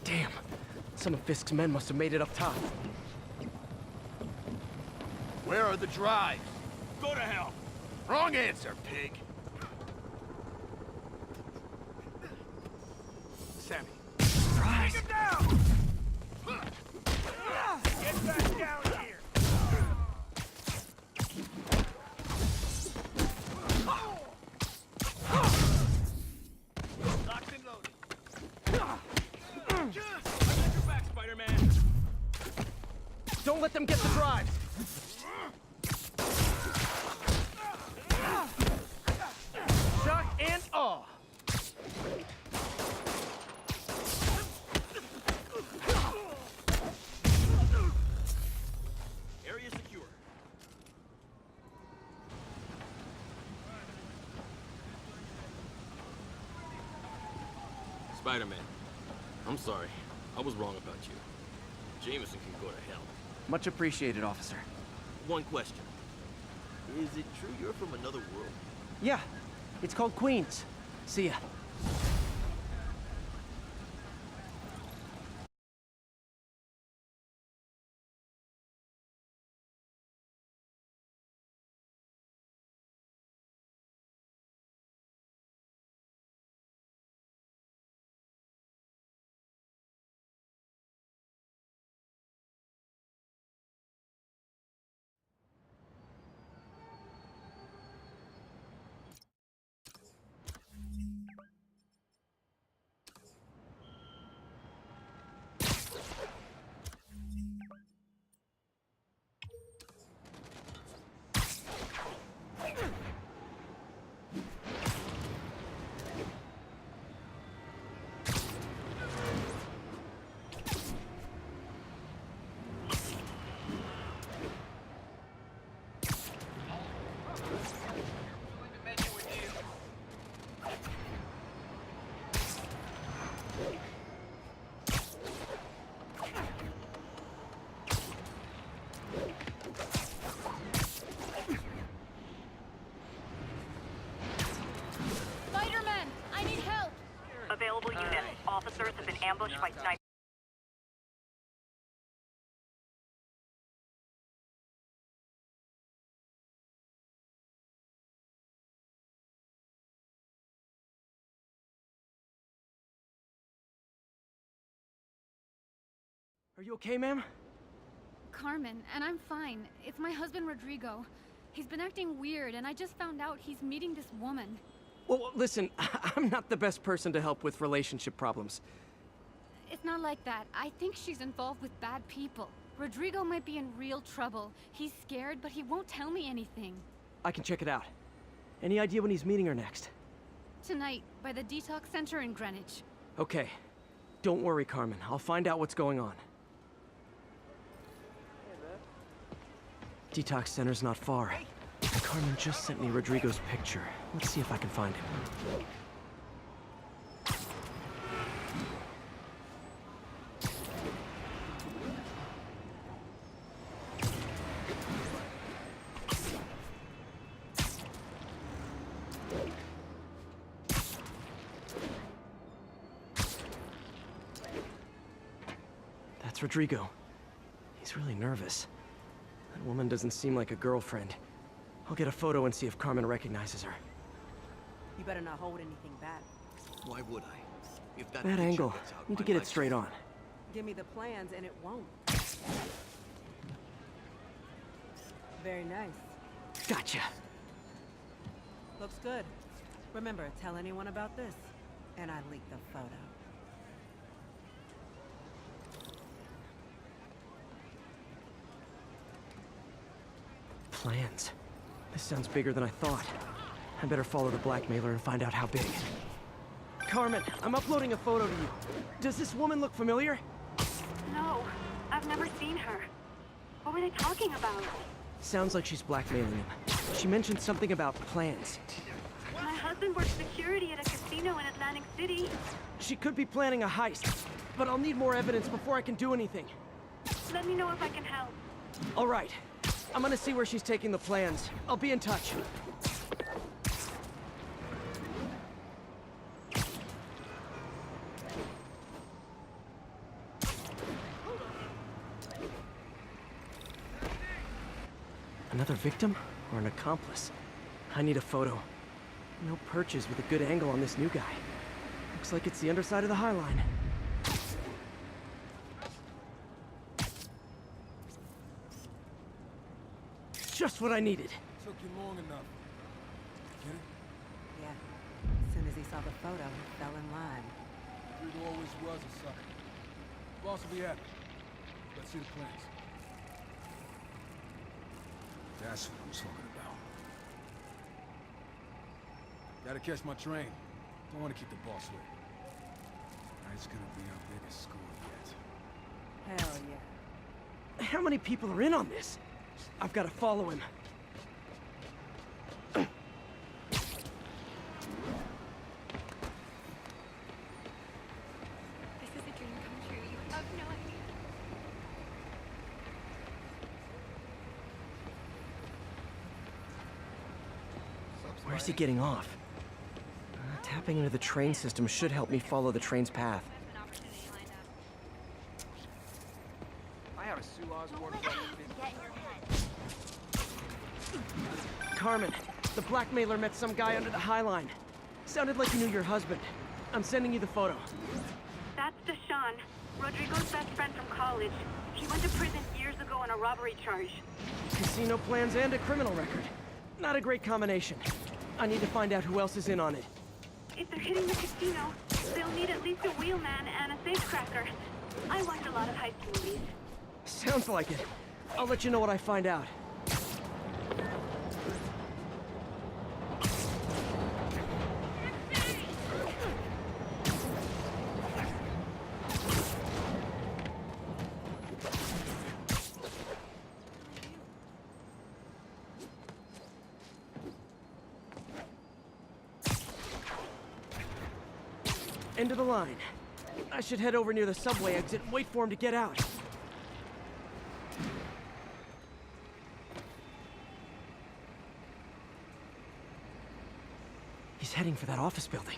Damn. Some of Fisk's men must have made it up top. Where are the drives? Go to hell! Wrong answer, pig! Sammy. Surprise! Take him down! Get back down here! Locked and loaded. I got your back, Spider-Man! Don't let them get the drives! Shock and awe! Area secure. Spider-Man, I'm sorry. I was wrong about you. Jameson can go to hell. Much appreciated, officer. One question. Is it true you're from another world? Yeah, it's called Queens. See ya. Spider-Man, I need help! Available units. Officers have been ambushed by snipers. Are you okay, ma'am? Carmen, and I'm fine. It's my husband, Rodrigo. He's been acting weird, and I just found out he's meeting this woman. Well, listen, I'm not the best person to help with relationship problems. It's not like that. I think she's involved with bad people. Rodrigo might be in real trouble. He's scared, but he won't tell me anything. I can check it out. Any idea when he's meeting her next? Tonight, by the detox center in Greenwich. Okay. Don't worry, Carmen. I'll find out what's going on. Detox center's not far. Carmen just sent me Rodrigo's picture. Let's see if I can find him. That's Rodrigo. He's really nervous. That woman doesn't seem like a girlfriend. I'll get a photo and see if Carmen recognizes her. You better not hold anything back. Why would I? If that Bad picture angle. gets out, Need to my get it life's straight on. Give me the plans and it won't. Very nice. Gotcha. Looks good. Remember, tell anyone about this, and I leak the photo. Plans. This sounds bigger than I thought. I better follow the blackmailer and find out how big. Carmen, I'm uploading a photo to you. Does this woman look familiar? No, I've never seen her. What were they talking about? Sounds like she's blackmailing him. She mentioned something about plans. My husband works security at a casino in Atlantic City. She could be planning a heist, but I'll need more evidence before I can do anything. Let me know if I can help. All right. I'm gonna see where she's taking the plans. I'll be in touch. Another victim or an accomplice? I need a photo. No perches with a good angle on this new guy. Looks like it's the underside of the High Line. Just what I needed. Took you long enough. Get it? Yeah. As soon as he saw the photo, he fell in line. Dude always was a sucker. Boss will be happy. Let's see the plans. That's what I'm talking about. Gotta catch my train. Don't want to keep the boss waiting. Tonight's gonna be our biggest score yet. Hell yeah. How many people are in on this? I've got to follow him. This is a dream come true. You have no idea. Where's he getting off? Tapping into the train system should help me follow the train's path. I have a Sue Osborne Carmen, the blackmailer met some guy under the High Line. Sounded like he knew your husband. I'm sending you the photo. That's Deshaun, Rodrigo's best friend from college. He went to prison years ago on a robbery charge. Casino plans and a criminal record. Not a great combination. I need to find out who else is in on it. If they're hitting the casino, they'll need at least a wheelman and a safecracker. I watch a lot of heist movies. Sounds like it. I'll let you know what I find out. End of the line. I should head over near the subway exit and wait for him to get out. He's heading for that office building.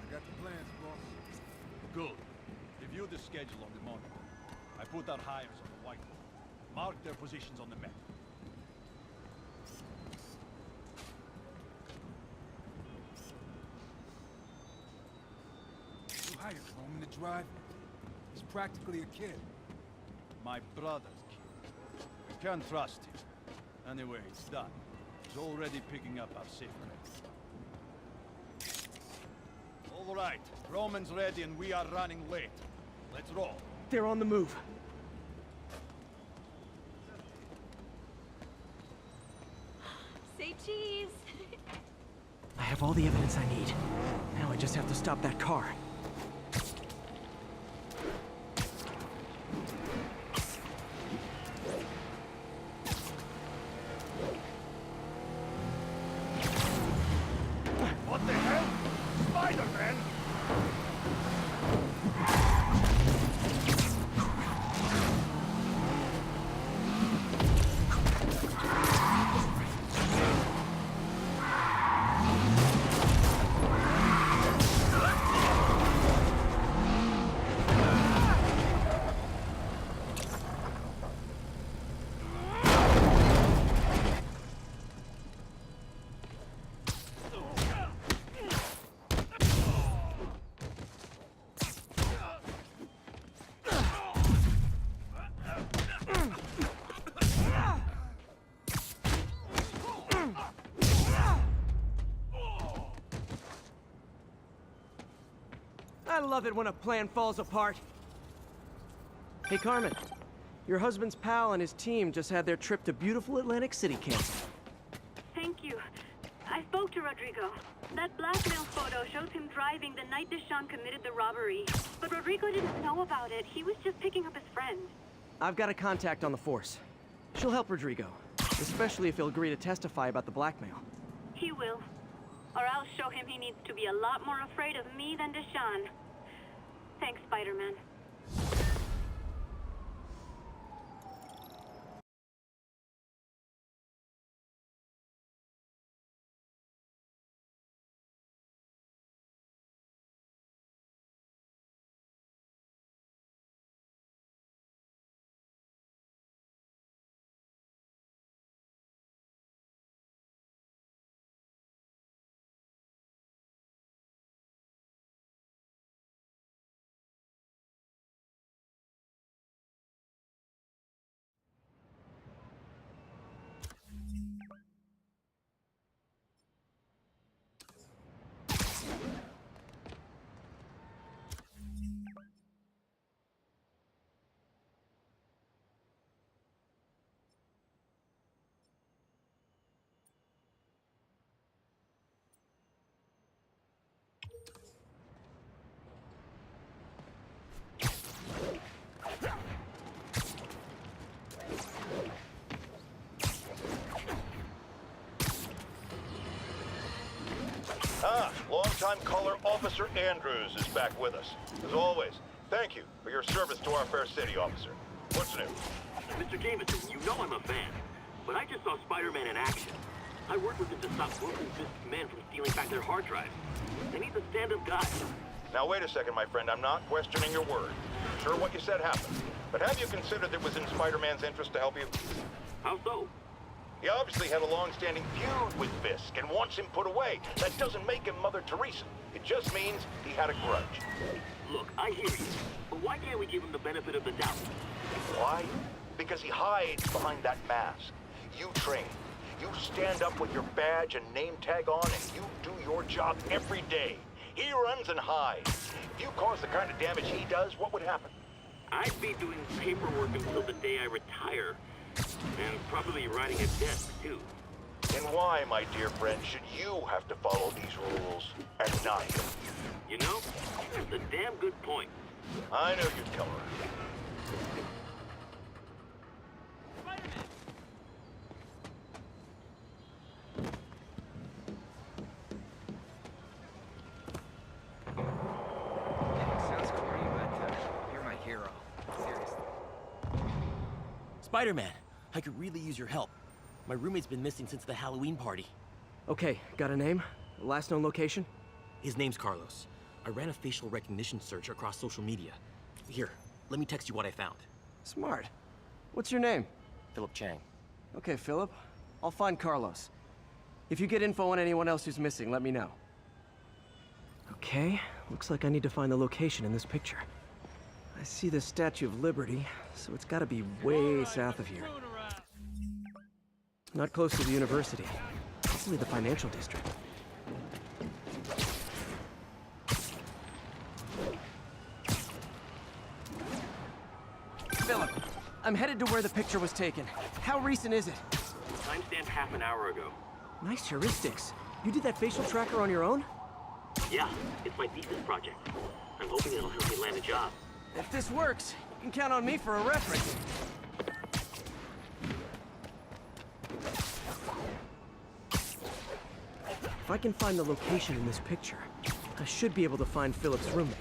I got the plans, boss. Good. Review the schedule on the monitor. I put our hires on the whiteboard. Mark their positions on the map. You hired Roman to drive? He's practically a kid. My brother's kid. We can't trust him. Anyway, it's done. He's already picking up our secret. All right, Roman's ready and we are running late. Let's roll. They're on the move. Say cheese. I have all the evidence I need. Now I just have to stop that car. What the hell? Spider-Man? I love it when a plan falls apart. Hey, Carmen. Your husband's pal and his team just had their trip to beautiful Atlantic City canceled. Thank you. I spoke to Rodrigo. That blackmail photo shows him driving the night Deshawn committed the robbery. But Rodrigo didn't know about it. He was just picking up his friend. I've got a contact on the force. She'll help Rodrigo, especially if he'll agree to testify about the blackmail. He will. Or I'll show him he needs to be a lot more afraid of me than Deshawn. Thanks, Spider-Man. Longtime caller Officer Andrews is back with us. As always, thank you for your service to our fair city, officer. What's new? Mr. Jameson, you know I'm a fan, but I just saw Spider-Man in action. I worked with him to stop Brooklyn Fist men from stealing back their hard drives. They need the stand-up guy. Now wait a second, my friend. I'm not questioning your word. Sure, what you said happened. But have you considered it was in Spider-Man's interest to help you? How so? He obviously had a long-standing feud with Fisk and wants him put away. That doesn't make him Mother Teresa. It just means he had a grudge. Look, I hear you, but why can't we give him the benefit of the doubt? Why? Because he hides behind that mask. You train. You stand up with your badge and name tag on, and you do your job every day. He runs and hides. If you cause the kind of damage he does, what would happen? I'd be doing paperwork until the day I retire. And probably riding a desk, too. And why, my dear friend, should you have to follow these rules and not him? You know, that's a damn good point. I know you'd tell her. Sounds corny, but you're my hero. Seriously. Spider-Man, I could really use your help. My roommate's been missing since the Halloween party. Okay, got a name? Last known location? His name's Carlos. I ran a facial recognition search across social media. Here, let me text you what I found. Smart. What's your name? Philip Chang. Okay, Philip. I'll find Carlos. If you get info on anyone else who's missing, let me know. Okay, looks like I need to find the location in this picture. I see the Statue of Liberty, so it's gotta be way south of here. Not close to the university. Probably the financial district. Philip, I'm headed to where the picture was taken. How recent is it? Timestamp half an hour ago. Nice heuristics. You did that facial tracker on your own? Yeah, it's my thesis project. I'm hoping it'll help me land a job. If this works, you can count on me for a reference. If I can find the location in this picture, I should be able to find Philip's roommate.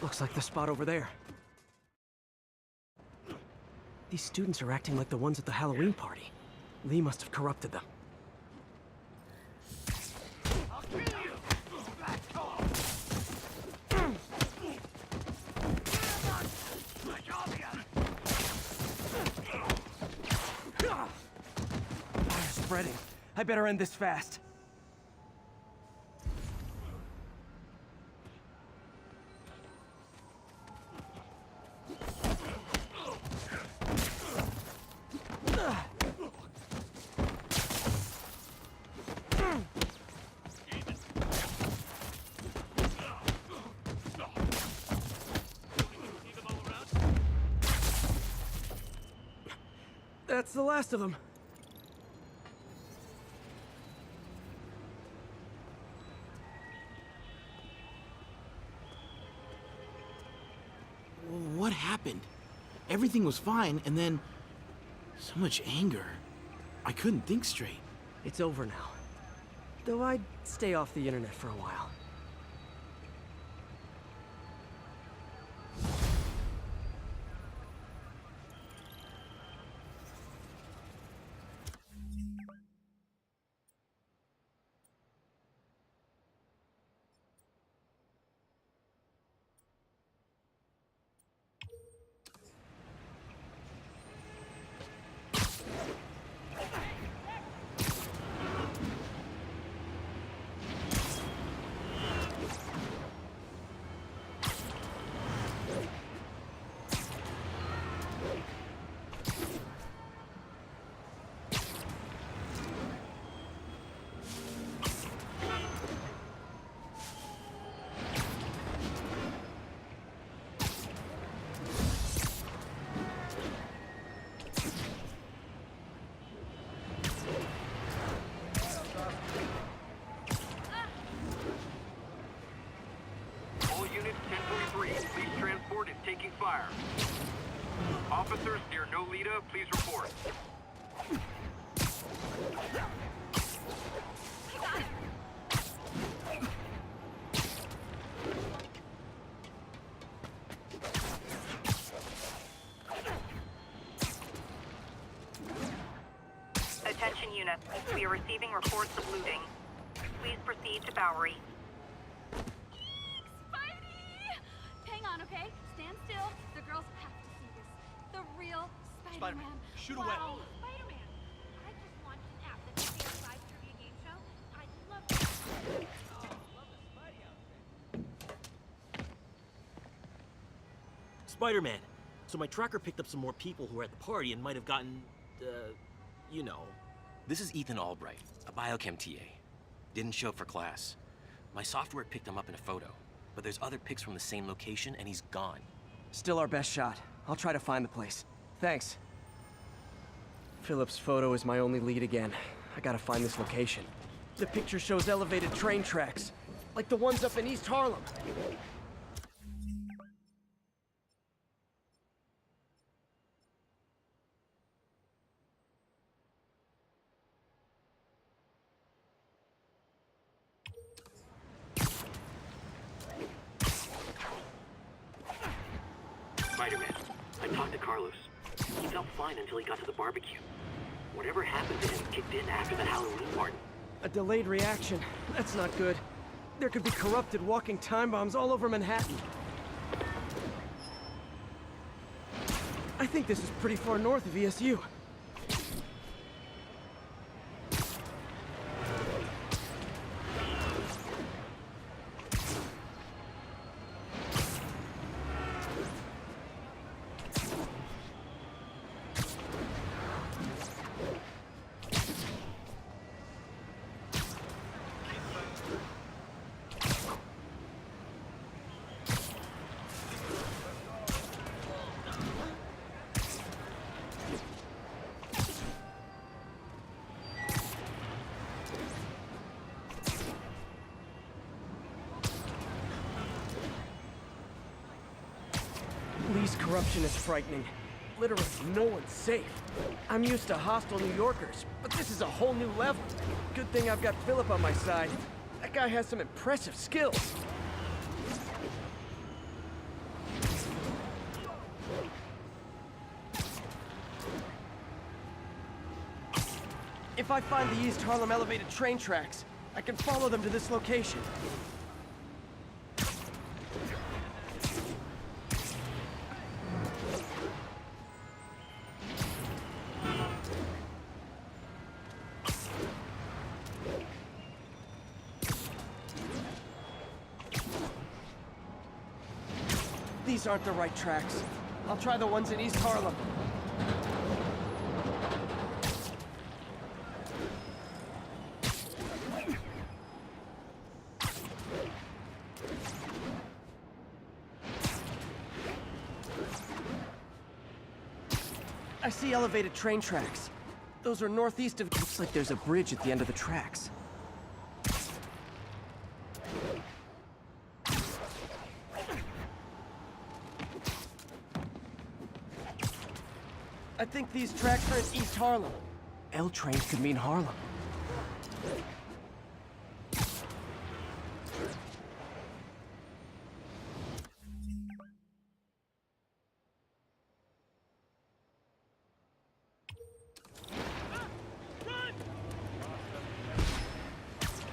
Looks like the spot over there. These students are acting like the ones at the Halloween party. Lee must have corrupted them. Fire's spreading. I better end this fast. That's the last of them. What happened? Everything was fine, and then so much anger. I couldn't think straight. It's over now. Though I'd stay off the internet for a while. Taking fire. Officers near Nolita, please report. Attention units, we are receiving reports of looting. Please proceed to Bowery. Hang on, okay? Stand still. The girls have to see this. The real Spider-Man. Shoot wow. away. Spider-Man! I just launched an app that can be a live trivia game show. I'd love to. Spider-Man. So my tracker picked up some more people who were at the party and might have gotten, you know. This is Ethan Albright, a biochem TA. Didn't show up for class. My software picked him up in a photo, but there's other pics from the same location and he's gone. Still our best shot. I'll try to find the place. Thanks. Philip's photo is my only lead again. I gotta find this location. The picture shows elevated train tracks, like the ones up in East Harlem. Spider-Man, I talked to Carlos. He felt fine until he got to the barbecue. Whatever happened to him kicked in after the Halloween party. A delayed reaction. That's not good. There could be corrupted walking time bombs all over Manhattan. I think this is pretty far north of ESU. Lee's corruption is frightening. Literally, no one's safe. I'm used to hostile New Yorkers, but this is a whole new level. Good thing I've got Philip on my side. That guy has some impressive skills. If I find the East Harlem elevated train tracks, I can follow them to this location. These aren't the right tracks. I'll try the ones in East Harlem. I see elevated train tracks. Those are northeast of... Looks like there's a bridge at the end of the tracks. I think these tracks are in East Harlem. L trains could mean Harlem.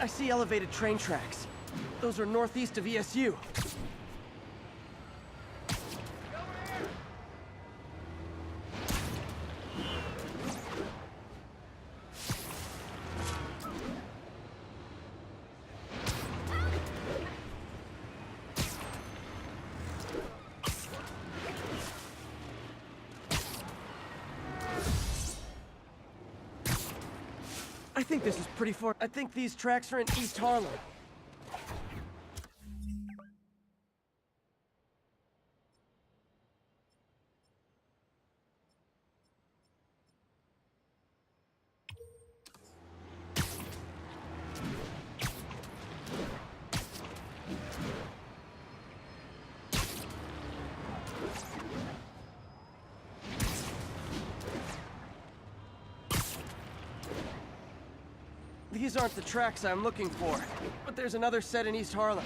I see elevated train tracks. Those are northeast of ESU. I think this is pretty far. I think these tracks are in East Harlem. These aren't the tracks I'm looking for, but there's another set in East Harlem.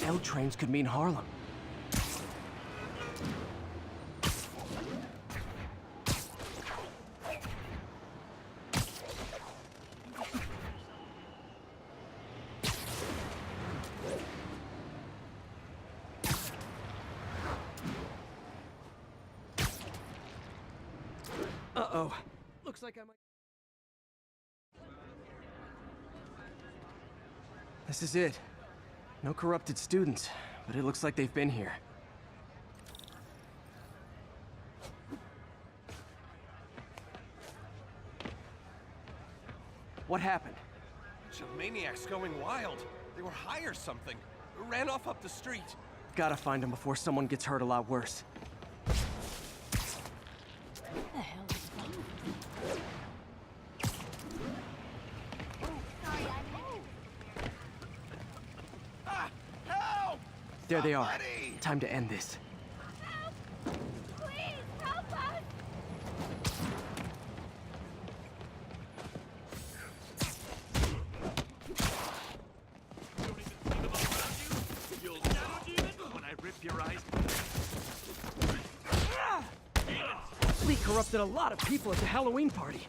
L trains could mean Harlem. Uh-oh. Looks like I might... This is it. No corrupted students, but it looks like they've been here. What happened? Bunch of maniacs going wild. They were high or something. Ran off up the street. Gotta find them before someone gets hurt a lot worse. What the hell is going Ah! Help! There they are. Time to end this. Please, help us! You'll know, demon, when I rip your eyes. Lee corrupted a lot of people at the Halloween party.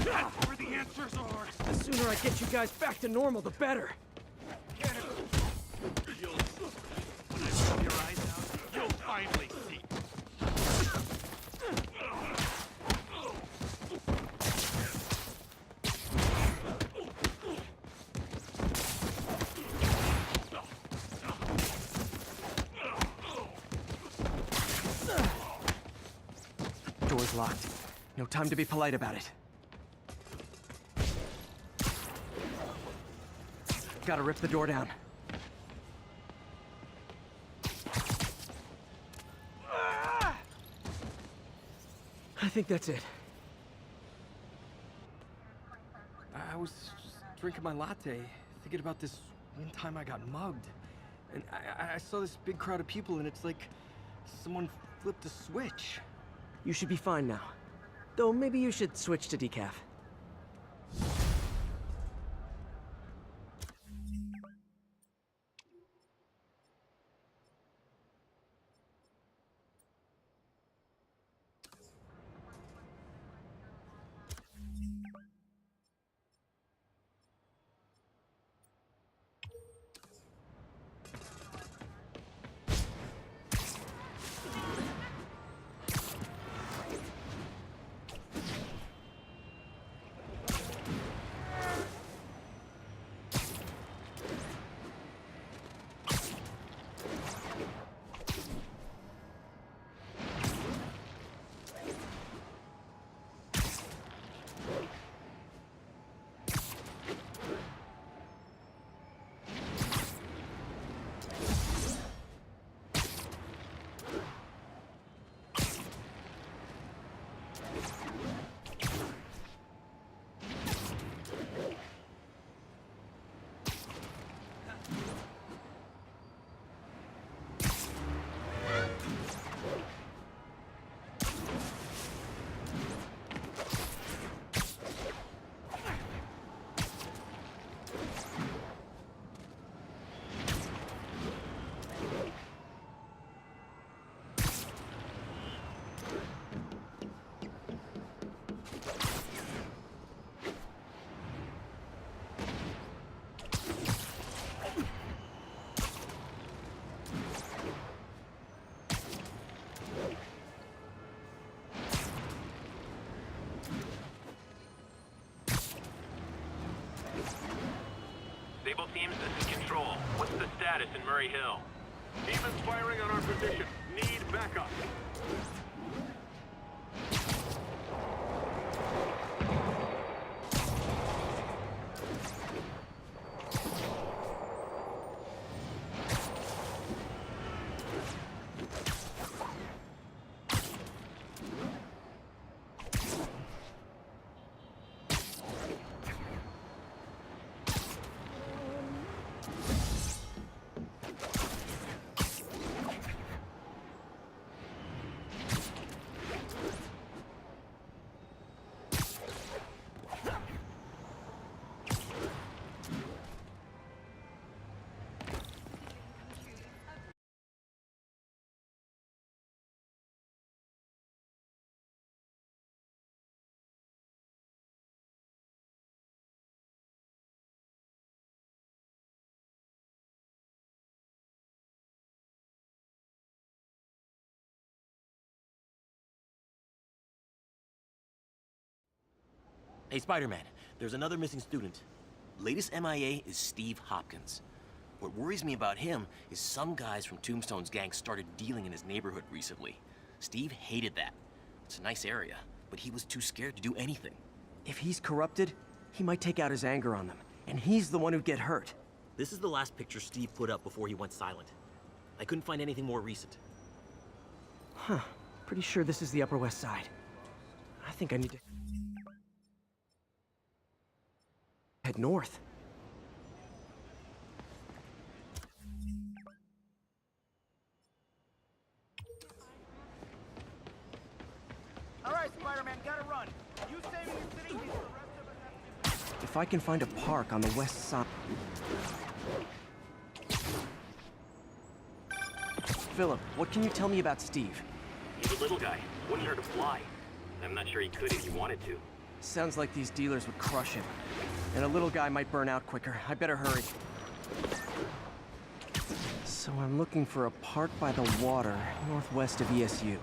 That's where the answers are. The sooner I get you guys back to normal, the better. When I rip your eyes out, you'll finally see. Door's locked. No time to be polite about it. Gotta rip the door down. I think that's it. I was just drinking my latte, thinking about this one time I got mugged. And I saw this big crowd of people, and it's like someone flipped a switch. You should be fine now. Though maybe you should switch to decaf. Sable teams, this is Control. What's the status in Murray Hill? Demons firing on our position. Need backup. Hey, Spider-Man, there's another missing student. Latest MIA is Steve Hopkins. What worries me about him is some guys from Tombstone's gang started dealing in his neighborhood recently. Steve hated that. It's a nice area, but he was too scared to do anything. If he's corrupted, he might take out his anger on them, and he's the one who'd get hurt. This is the last picture Steve put up before he went silent. I couldn't find anything more recent. Huh. Pretty sure this is the Upper West Side. I think I need to head north. All right, Spider-Man, gotta run. You saving the city means the rest of us have to... If I can find a park on the west side... Philip, what can you tell me about Steve? He's a little guy. Wouldn't hurt to fly. I'm not sure he could if he wanted to. Sounds like these dealers would crush him. And a little guy might burn out quicker. I better hurry. So I'm looking for a park by the water, northwest of ESU.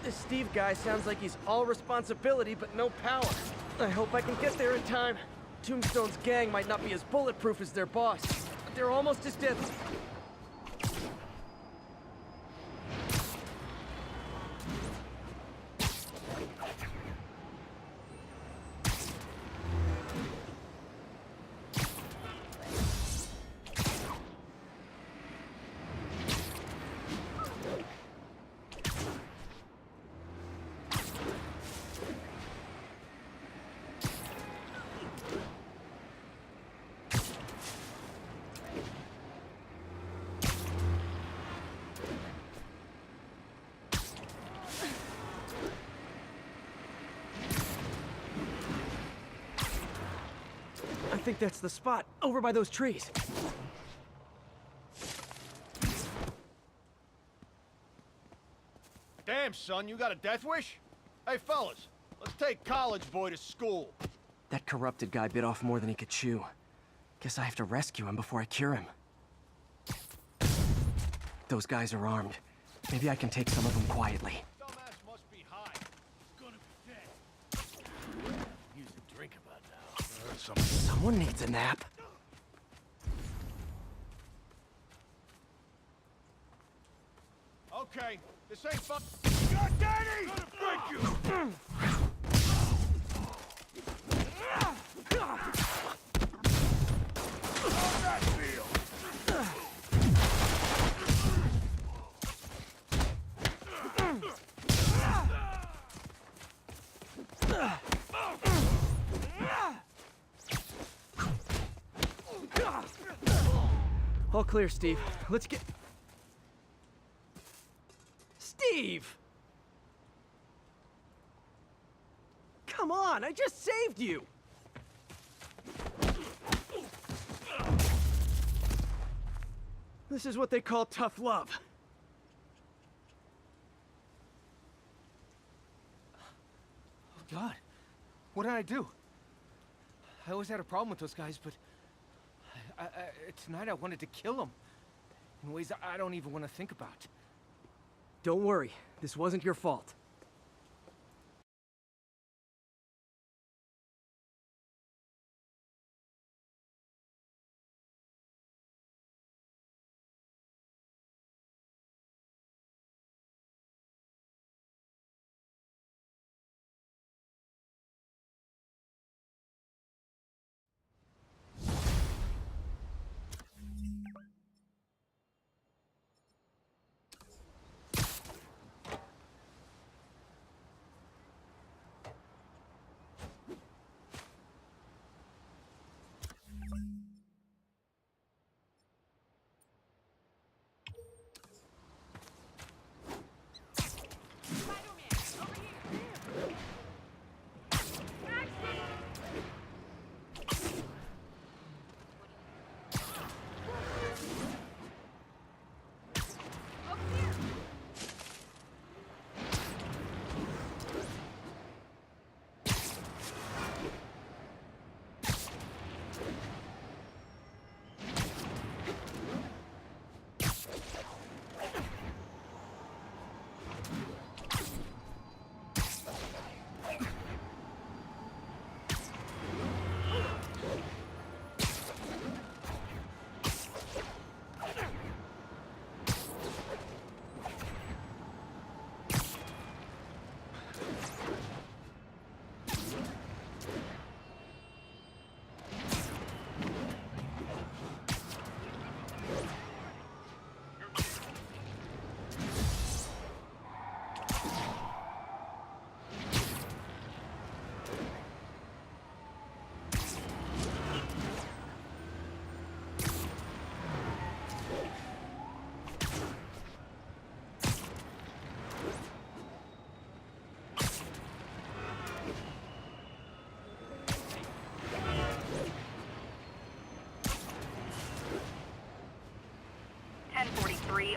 This Steve guy sounds like he's all responsibility but no power. I hope I can get there in time. Tombstone's gang might not be as bulletproof as their boss, but they're almost as deadly. think that's the spot, over by those trees. Damn, son, you got a death wish? Hey, fellas, let's take college boy to school. That corrupted guy bit off more than he could chew. Guess I have to rescue him before I cure him. Those guys are armed. Maybe I can take some of them quietly. Dumbass must be high. Gonna be dead. Use a drink about now. Someone needs a nap. Okay, this ain't fun. God, Daddy! Gonna break you! How's that feel? All clear, Steve. Let's get... Steve! Come on, I just saved you! This is what they call tough love. Oh, God. What did I do? I always had a problem with those guys, but... tonight I wanted to kill them. In ways I don't even want to think about. Don't worry, this wasn't your fault.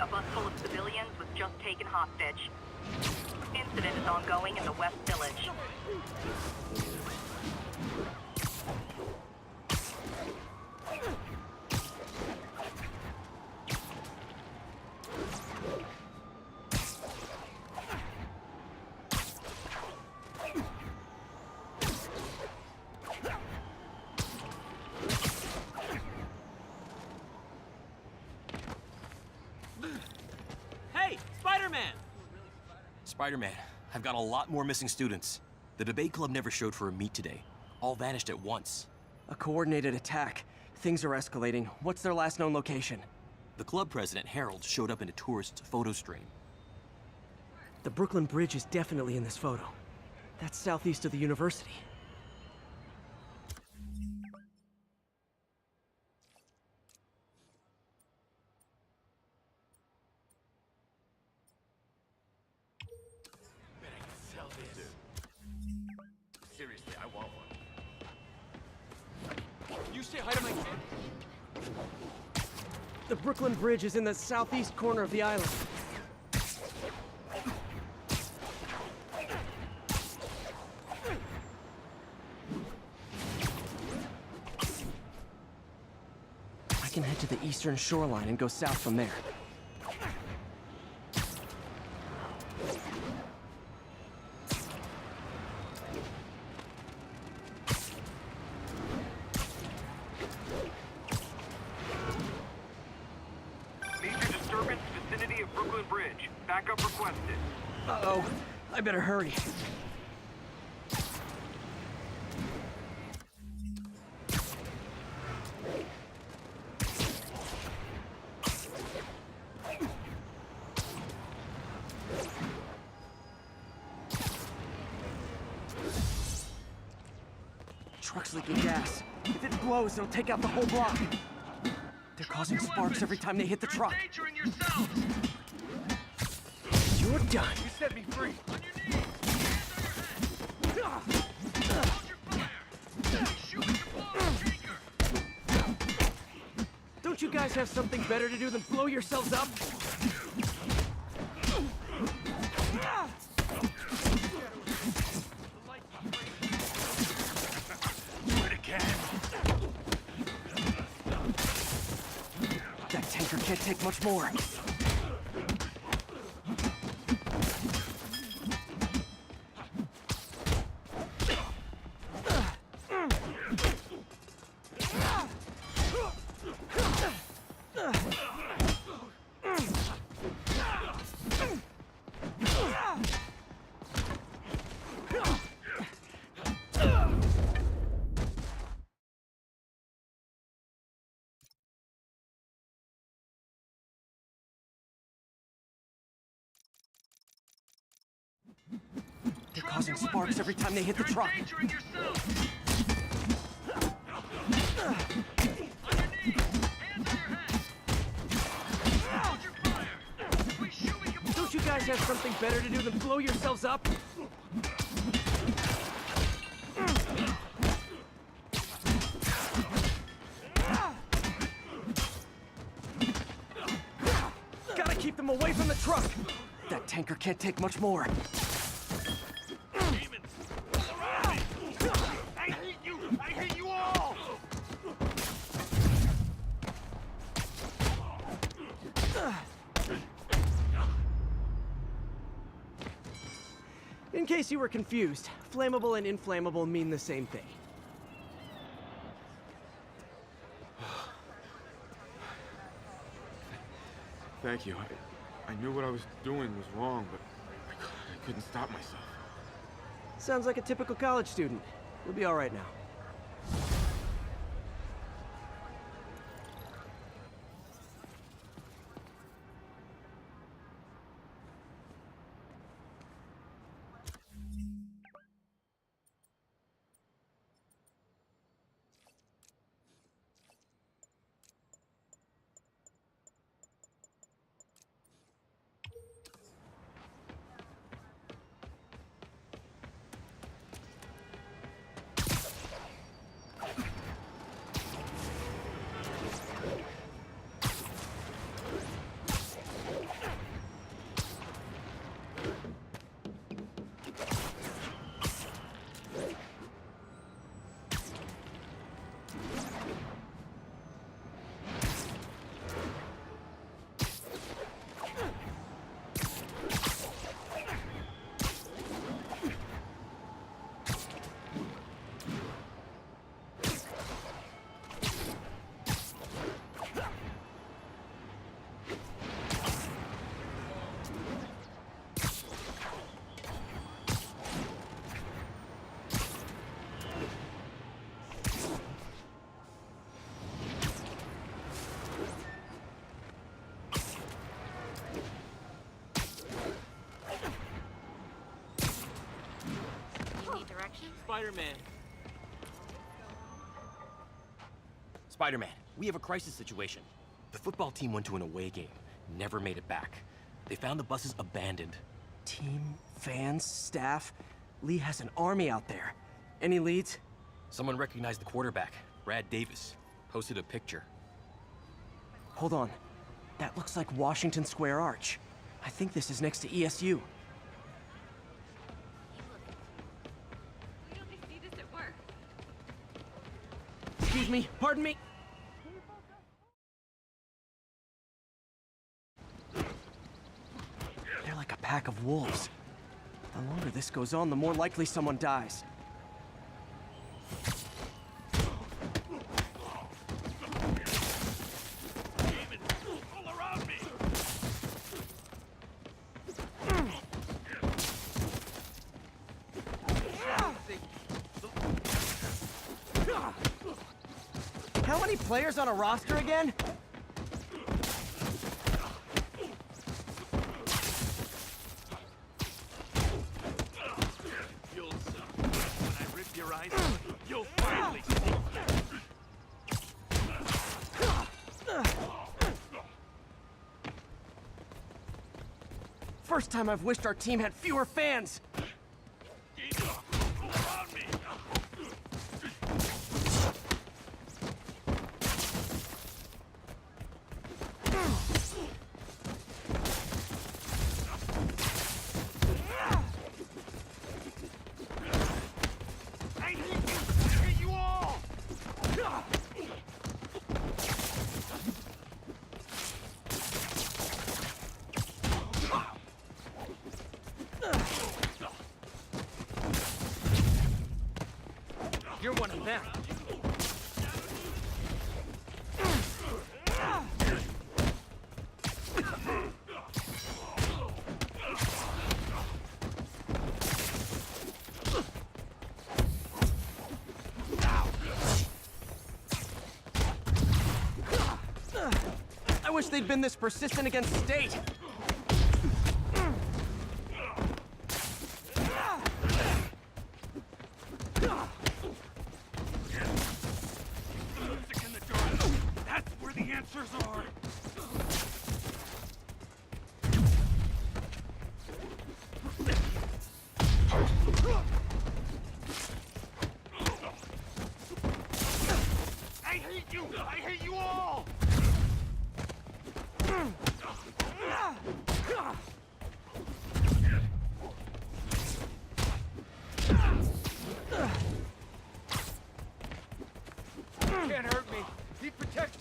A bus full of civilians was just taken hostage. Incident is ongoing in the West Village. Spider-Man, I've got a lot more missing students. The debate club never showed for a meet today. All vanished at once. A coordinated attack. Things are escalating. What's their last known location? The club president, Harold, showed up in a tourist's photo stream. The Brooklyn Bridge is definitely in this photo. That's southeast of the university. Seriously, I want one. you say hi to my kid? The Brooklyn Bridge is in the southeast corner of the island. I can head to the eastern shoreline and go south from there. Major disturbance vicinity of Brooklyn Bridge. Backup requested. Uh-oh. I better hurry. Truck's leaking gas. If it blows, it'll take out the whole block. They're causing sparks every time they hit the truck. You're done. You set me free. Don't you guys have something better to do than blow yourselves up? That tanker can't take much more. They're causing sparks every time they hit the truck. Don't you guys have something better to do than blow yourselves up? Gotta keep them away from the truck! That tanker can't take much more. I hate you! I hate you all! In case you were confused, flammable and inflammable mean the same thing. Thank you. I knew what I was doing was wrong, but I couldn't stop myself. Sounds like a typical college student. You'll be all right now. Spider-Man. Spider-Man, we have a crisis situation. The football team went to an away game, never made it back. They found the buses abandoned. Team, fans, staff. Lee has an army out there. Any leads? Someone recognized the quarterback. Brad Davis posted a picture. Hold on. That looks like Washington Square Arch. I think this is next to ESU. Excuse me, pardon me. They're like a pack of wolves. The longer this goes on, the more likely someone dies. How many players on a roster again? You'll suffer. When I rip your eyes out, you'll finally see. First time I've wished our team had fewer fans. You're one of them. I wish they'd been this persistent against State. Music in the dark. That's where the answers are. I hate you! I hate you all! Can't hurt me. Need protection.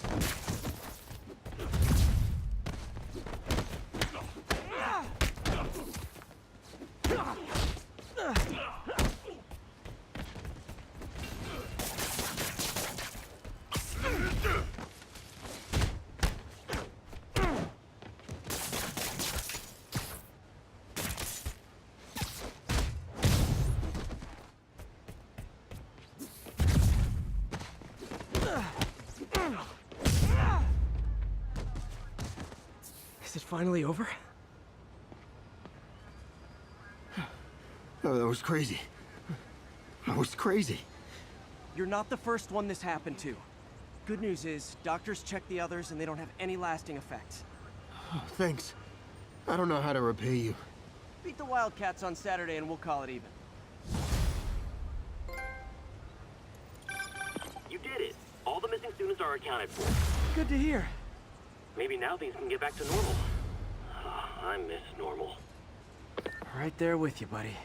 Is it finally over? No, that was crazy. That was crazy. You're not the first one this happened to. Good news is, doctors checked the others and they don't have any lasting effects. Oh, thanks. I don't know how to repay you. Beat the Wildcats on Saturday and we'll call it even. You did it. All the missing students are accounted for. Good to hear. Maybe now things can get back to normal. I miss normal. Right there with you, buddy.